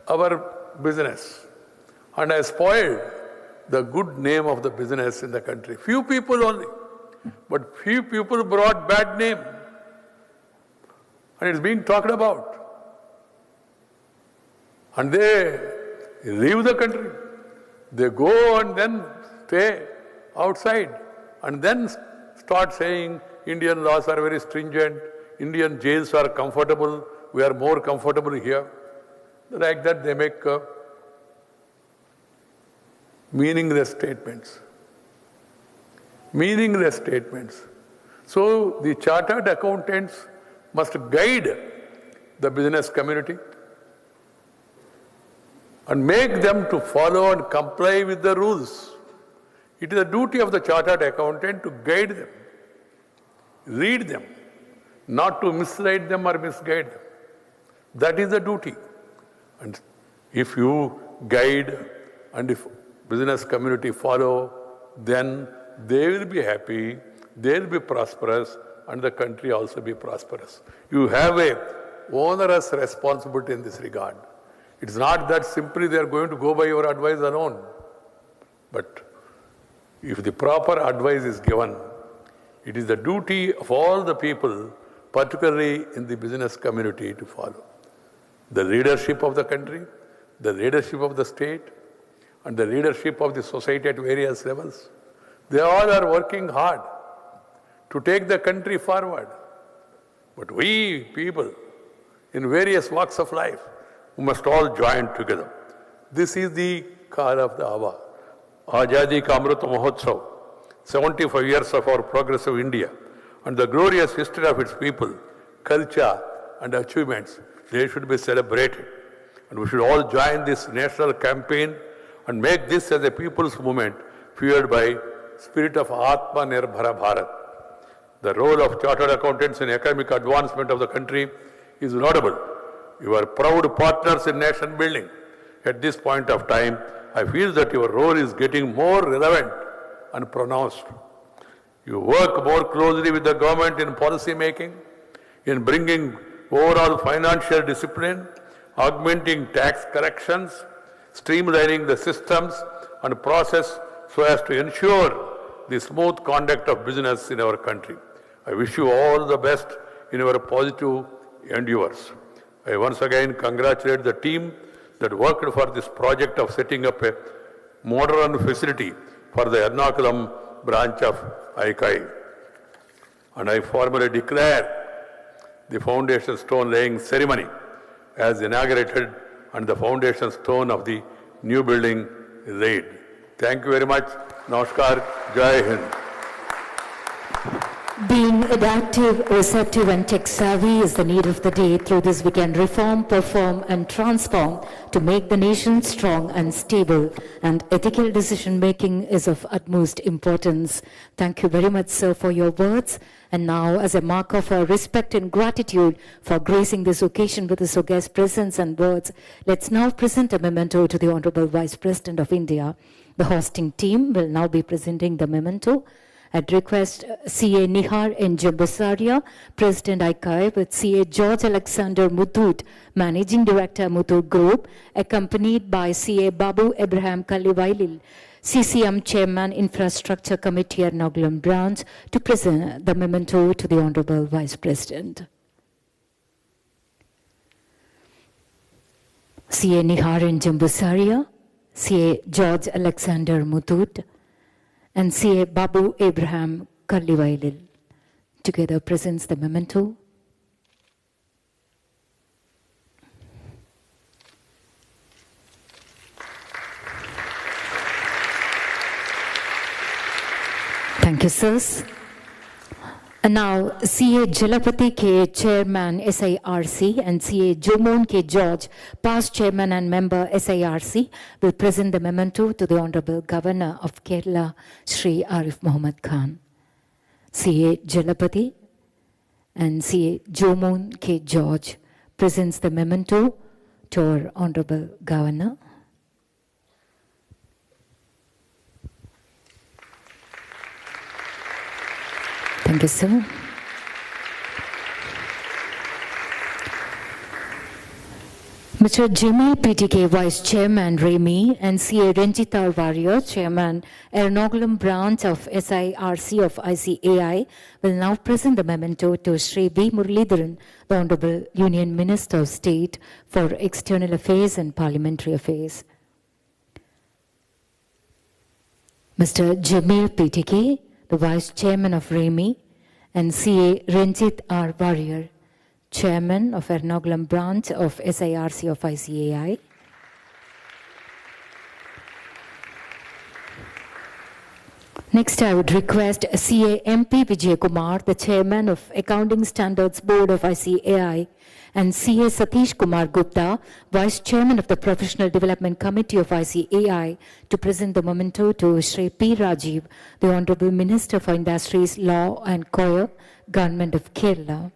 our business and has spoiled the good name of the business in the country. Few people only, but few people brought bad name. And it's being talked about. And they leave the country. They go and then stay outside and then start saying Indian laws are very stringent, Indian jails are comfortable, we are more comfortable here. Like that they make meaningless statements. Meaningless statements. So the chartered accountants must guide the business community and make them to follow and comply with the rules. It is the duty of the chartered accountant to guide them, read them, not to mislead them or misguide them. That is the duty. And if you guide and if business community follow, then they will be happy, they will be prosperous, and the country also be prosperous. You have a onerous responsibility in this regard. It's not that simply they are going to go by your advice alone. But if the proper advice is given, it is the duty of all the people, particularly in the business community, to follow. The leadership of the country, the leadership of the state, and the leadership of the society at various levels, they all are working hard to take the country forward. But we people in various walks of life, we must all join together. This is the call of the hour. Azadi Ka Amrit Mahotsav, 75 years of our progressive India, and the glorious history of its people, culture and achievements, they should be celebrated. And we should all join this national campaign and make this as a people's movement fueled by spirit of Atma Nirbhara Bharat. The role of chartered accountants in economic advancement of the country is notable. You are proud partners in nation building. At this point of time, I feel that your role is getting more relevant and pronounced. You work more closely with the government in policy making, in bringing overall financial discipline, augmenting tax collections, streamlining the systems and process so as to ensure the smooth conduct of business in our country. I wish you all the best in your positive endeavors. I once again congratulate the team that worked for this project of setting up a modern facility for the Ernakulam branch of ICAI. And I formally declare the foundation stone laying ceremony as inaugurated and the foundation stone of the new building is laid. Thank you very much. Namaskar. Jai Hind. Being adaptive, receptive and tech-savvy is the need of the day. Through this we can reform, perform and transform to make the nation strong and stable, and ethical decision-making is of utmost importance. Thank you very much, sir, for your words. And now, as a mark of our respect and gratitude for gracing this occasion with his august presence and words, let's now present a memento to the Honourable Vice President of India. The hosting team will now be presenting the memento. I'd request CA Nihar N. Jambasaria, President ICAI, with CA George Alexander Muthoot, Managing Director Muthoot Group, accompanied by CA Babu Abraham Kallivailil, CCM Chairman Infrastructure Committee Ernakulam Branch, to present the memento to the Honourable Vice President. CA Nihar N. Jambasaria, CA George Alexander Muthoot, and CA Babu Abraham Kallivailil together presents the memento. Thank you, sirs. And now, CA Jalapati K, Chairman SIRC, and CA Jomon K. George, past Chairman and Member SIRC, will present the memento to the Honourable Governor of Kerala, Shri Arif Mohammed Khan. CA Jalapati and CA Jomon K. George presents the memento to our Honourable Governor. Thank you, sir. Mr. Jamil PTK, Vice Chairman, REMI, and CA Renjita Warrior, Chairman, Ernakulam Branch of SIRC of ICAI, will now present the memento to Shri V. Muralidharan, the Honourable Union Minister of State for External Affairs and Parliamentary Affairs. Mr. Jamil PTK, the Vice Chairman of REMI, and CA Renjit R. Warrior, Chairman of Ernakulam Branch of SIRC of ICAI. Next, I would request CA MP Vijay Kumar, the Chairman of Accounting Standards Board of ICAI, and CA Satish Kumar Gupta, Vice Chairman of the Professional Development Committee of ICAI, to present the memento to Shri P. Rajiv, the Honourable Minister for Industries, Law and COIR, Government of Kerala.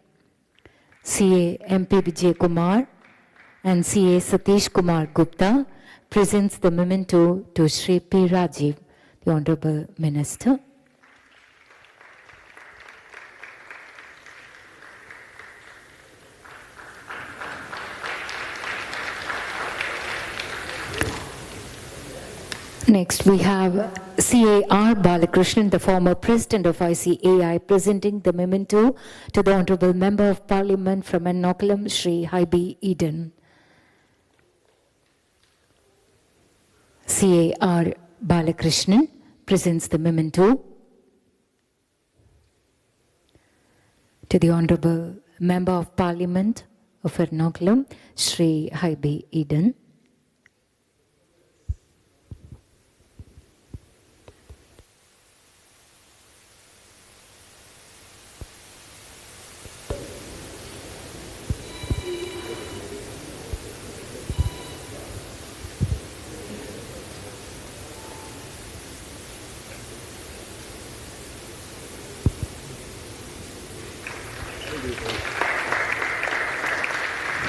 CA MP Vijay Kumar and CA Satish Kumar Gupta presents the memento to Shri P. Rajiv, the Honourable Minister. Next, we have CA R. Balakrishnan, the former President of ICAI, presenting the memento to the Honourable Member of Parliament from Ernakulam, Shri Haibi Eden. CA R. Balakrishnan presents the memento to the Honourable Member of Parliament of Ernakulam, Shri.M Eden.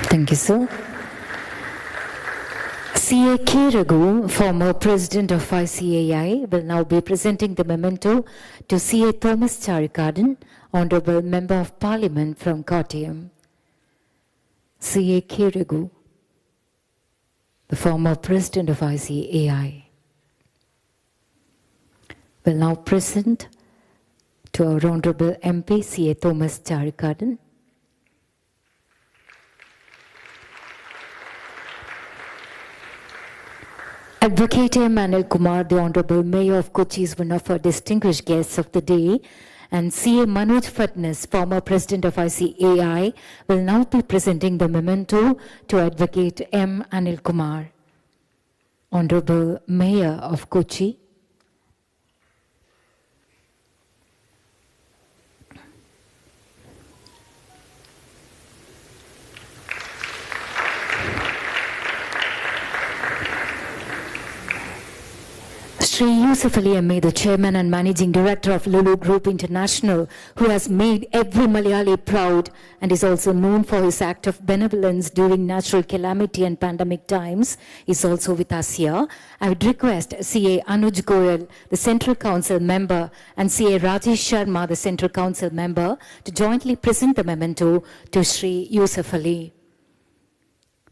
Thank you, sir. C.A. Raghu, former president of ICAI, will now be presenting the memento to C.A. Thomas Charikadan, Honourable Member of Parliament from Kottayam. C.A. Raghu, the former president of ICAI, will now present to our Honourable MP, C.A. Thomas Charikadan. Advocate Emmanuel Kumar, the Honourable Mayor of Kochi, is one of our distinguished guests of the day, and C.A. Manoj Fatnas, former President of ICAI, will now be presenting the memento to Advocate M. Anil Kumar. Honourable Mayor of Kochi. Shri Yusuf Ali M.A., the Chairman and Managing Director of Lulu Group International, who has made every Malayali proud and is also known for his act of benevolence during natural calamity and pandemic times, is also with us here. I would request C.A. Anuj Goyal, the Central Council Member, and C.A. Rajesh Sharma, the Central Council Member, to jointly present the memento to Shri Yusuf Ali,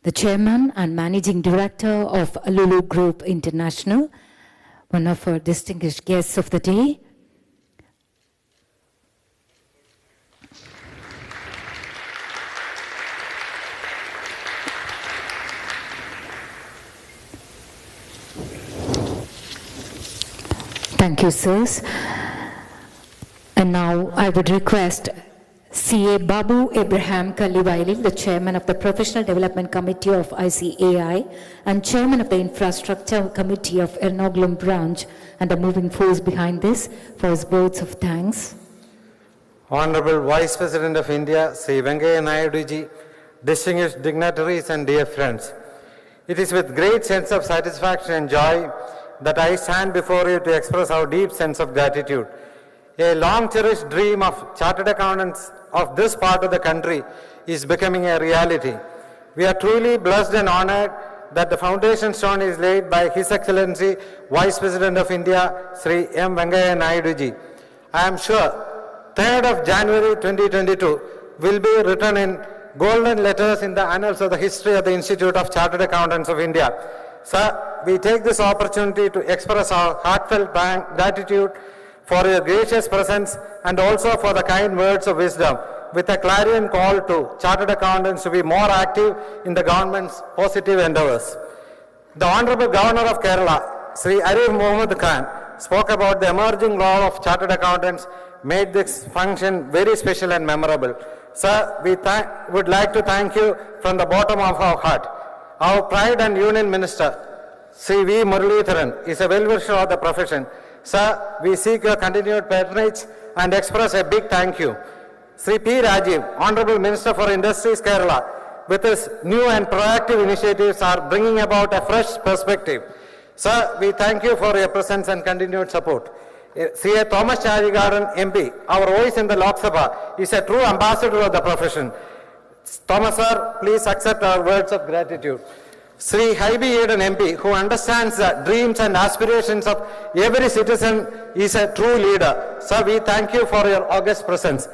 the Chairman and Managing Director of Lulu Group International, one of our distinguished guests of the day. Thank you, sirs. And now I would request C.A. Babu Abraham Kalliwaili, the Chairman of the Professional Development Committee of ICAI and Chairman of the Infrastructure Committee of Ernakulam Branch and the moving force behind this, for his words of thanks. Honourable Vice President of India, Shri Venkaiah Naidu ji, distinguished dignitaries and dear friends, it is with great sense of satisfaction and joy that I stand before you to express our deep sense of gratitude. A long-cherished dream of chartered accountants of this part of the country is becoming a reality. We are truly blessed and honoured that the foundation stone is laid by His Excellency Vice President of India, Shri.M Venkaiah Naidu ji. I am sure 3rd of January 2022 will be written in golden letters in the annals of the history of the Institute of Chartered Accountants of India. Sir, we take this opportunity to express our heartfelt gratitude for your gracious presence and also for the kind words of wisdom, with a clarion call to chartered accountants to be more active in the government's positive endeavours. The Honourable Governor of Kerala, Sri Arif Mohammed Khan, spoke about the emerging role of chartered accountants, made this function very special and memorable. Sir, we would like to thank you from the bottom of our heart. Our Pride and Union Minister, Sri V. Muralidharan, is a well-wisher of the profession. Sir, we seek your continued patronage and express a big thank you. Sri P. Rajiv, Honourable Minister for Industries Kerala, with his new and proactive initiatives are bringing about a fresh perspective. Sir, we thank you for your presence and continued support. C.A. Thomas Charikadan MP, our voice in the Lok Sabha, is a true ambassador of the profession. Thomas sir, please accept our words of gratitude. Sri Haibi Eden MP, who understands the dreams and aspirations of every citizen, is a true leader. Sir, we thank you for your august presence.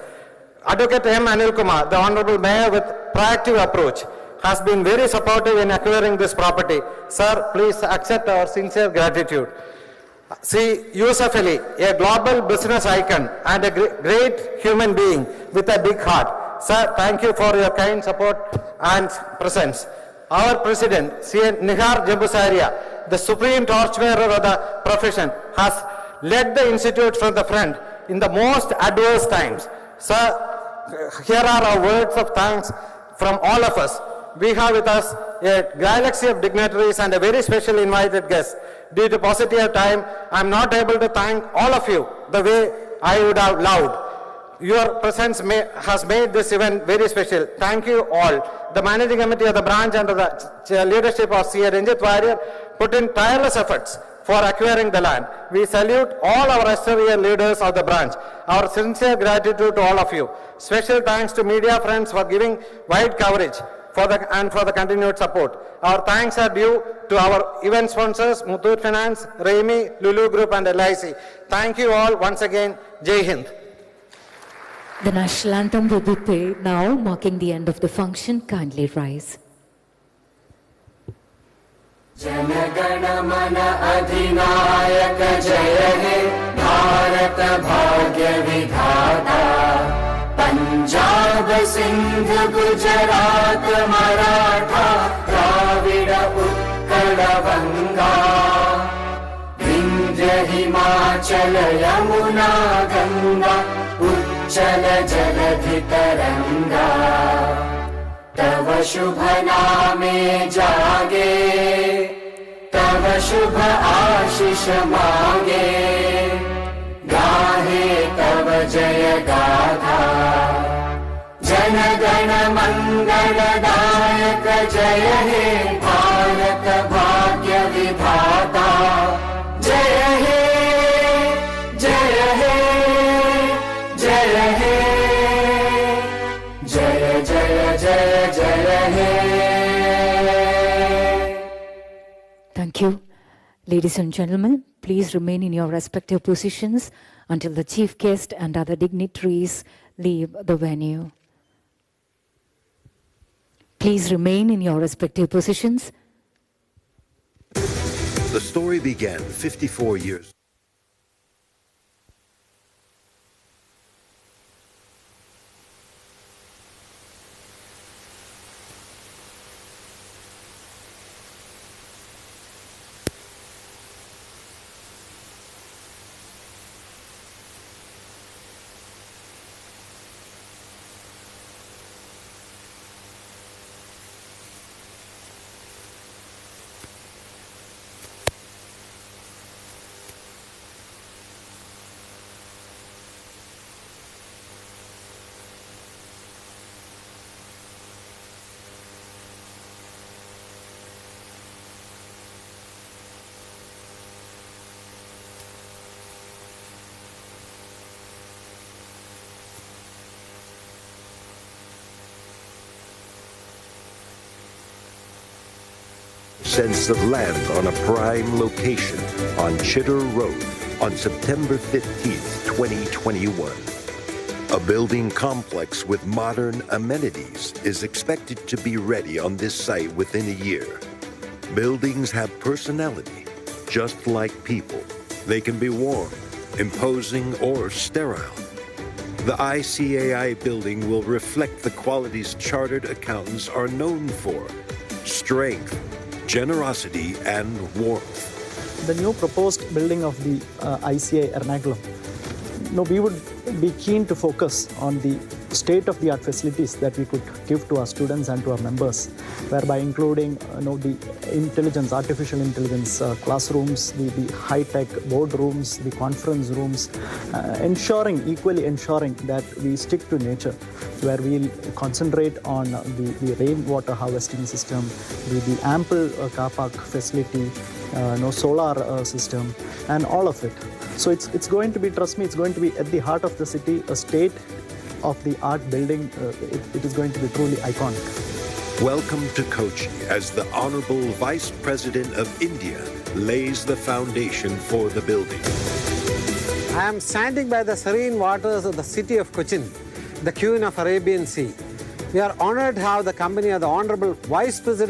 Advocate M. Anil Kumar, the Honourable Mayor, with proactive approach, has been very supportive in acquiring this property. Sir, please accept our sincere gratitude. Sri Yusuf Ali, a global business icon and a great human being with a big heart. Sir, thank you for your kind support and presence. Our President, C.A. Nihar Jambusaria, the supreme torchbearer of the profession, has led the Institute from the front in the most adverse times. Sir, here are our words of thanks from all of us. We have with us a galaxy of dignitaries and a very special invited guest. Due to paucity of time, I am not able to thank all of you the way I would have loved. Your presence has made this event very special. Thank you all. The managing committee of the branch under the leadership of C.A. Ranjit Warrior put in tireless efforts for acquiring the land. We salute all our exterior leaders of the branch. Our sincere gratitude to all of you. Special thanks to media friends for giving wide coverage for the continued support. Our thanks are due to our event sponsors, Muthoot Finance, Raimi, Lulu Group and LIC. Thank you all once again. Jai Hind. The national anthem will be played now, marking the end of the function. Kindly rise. जनगण मन अधिनायक जय हे भारत भाग्य विधाता पंजाब सिंध गुजरात मराठा द्राविड उत्कल गंगा विंध्य हिमाचल यमुना गंगा उच्चल जलधि तरंगा तव शुभ नामे जागे तव शुभ आशीष मांगे गाहे तव जय गाथा जन गण मंगलदायक जय हे भारत भाग्य विधाता जय हे जय हे जय हे जय जय जय जय हे. Thank you. Ladies and gentlemen, please remain in your respective positions until the chief guest and other dignitaries leave the venue. Please remain in your respective positions. The story began 54 years. Sense of land on a prime location on Chitter Road on September 15th, 2021. A building complex with modern amenities is expected to be ready on this site within a year. Buildings have personality, just like people. They can be warm, imposing, or sterile. The ICAI building will reflect the qualities chartered accountants are known for: strength, generosity, and warmth. The new proposed building of the ICAI Ernakulam, we would be keen to focus on the state-of-the-art facilities that we could give to our students and to our members, whereby including the intelligence, artificial intelligence classrooms, the high-tech boardrooms, the conference rooms, equally ensuring that we stick to nature, where we'll concentrate on the rainwater harvesting system, the ample car park facility, solar system, and all of it. So it's going to be, trust me, it's going to be at the heart of the city, a state-of-the-art building. It is going to be truly iconic. Welcome to Kochi as the Honourable Vice President of India lays the foundation for the building. I am standing by the serene waters of the city of Cochin, the Queen of Arabian Sea. We are honoured to have the company of the Honourable Vice President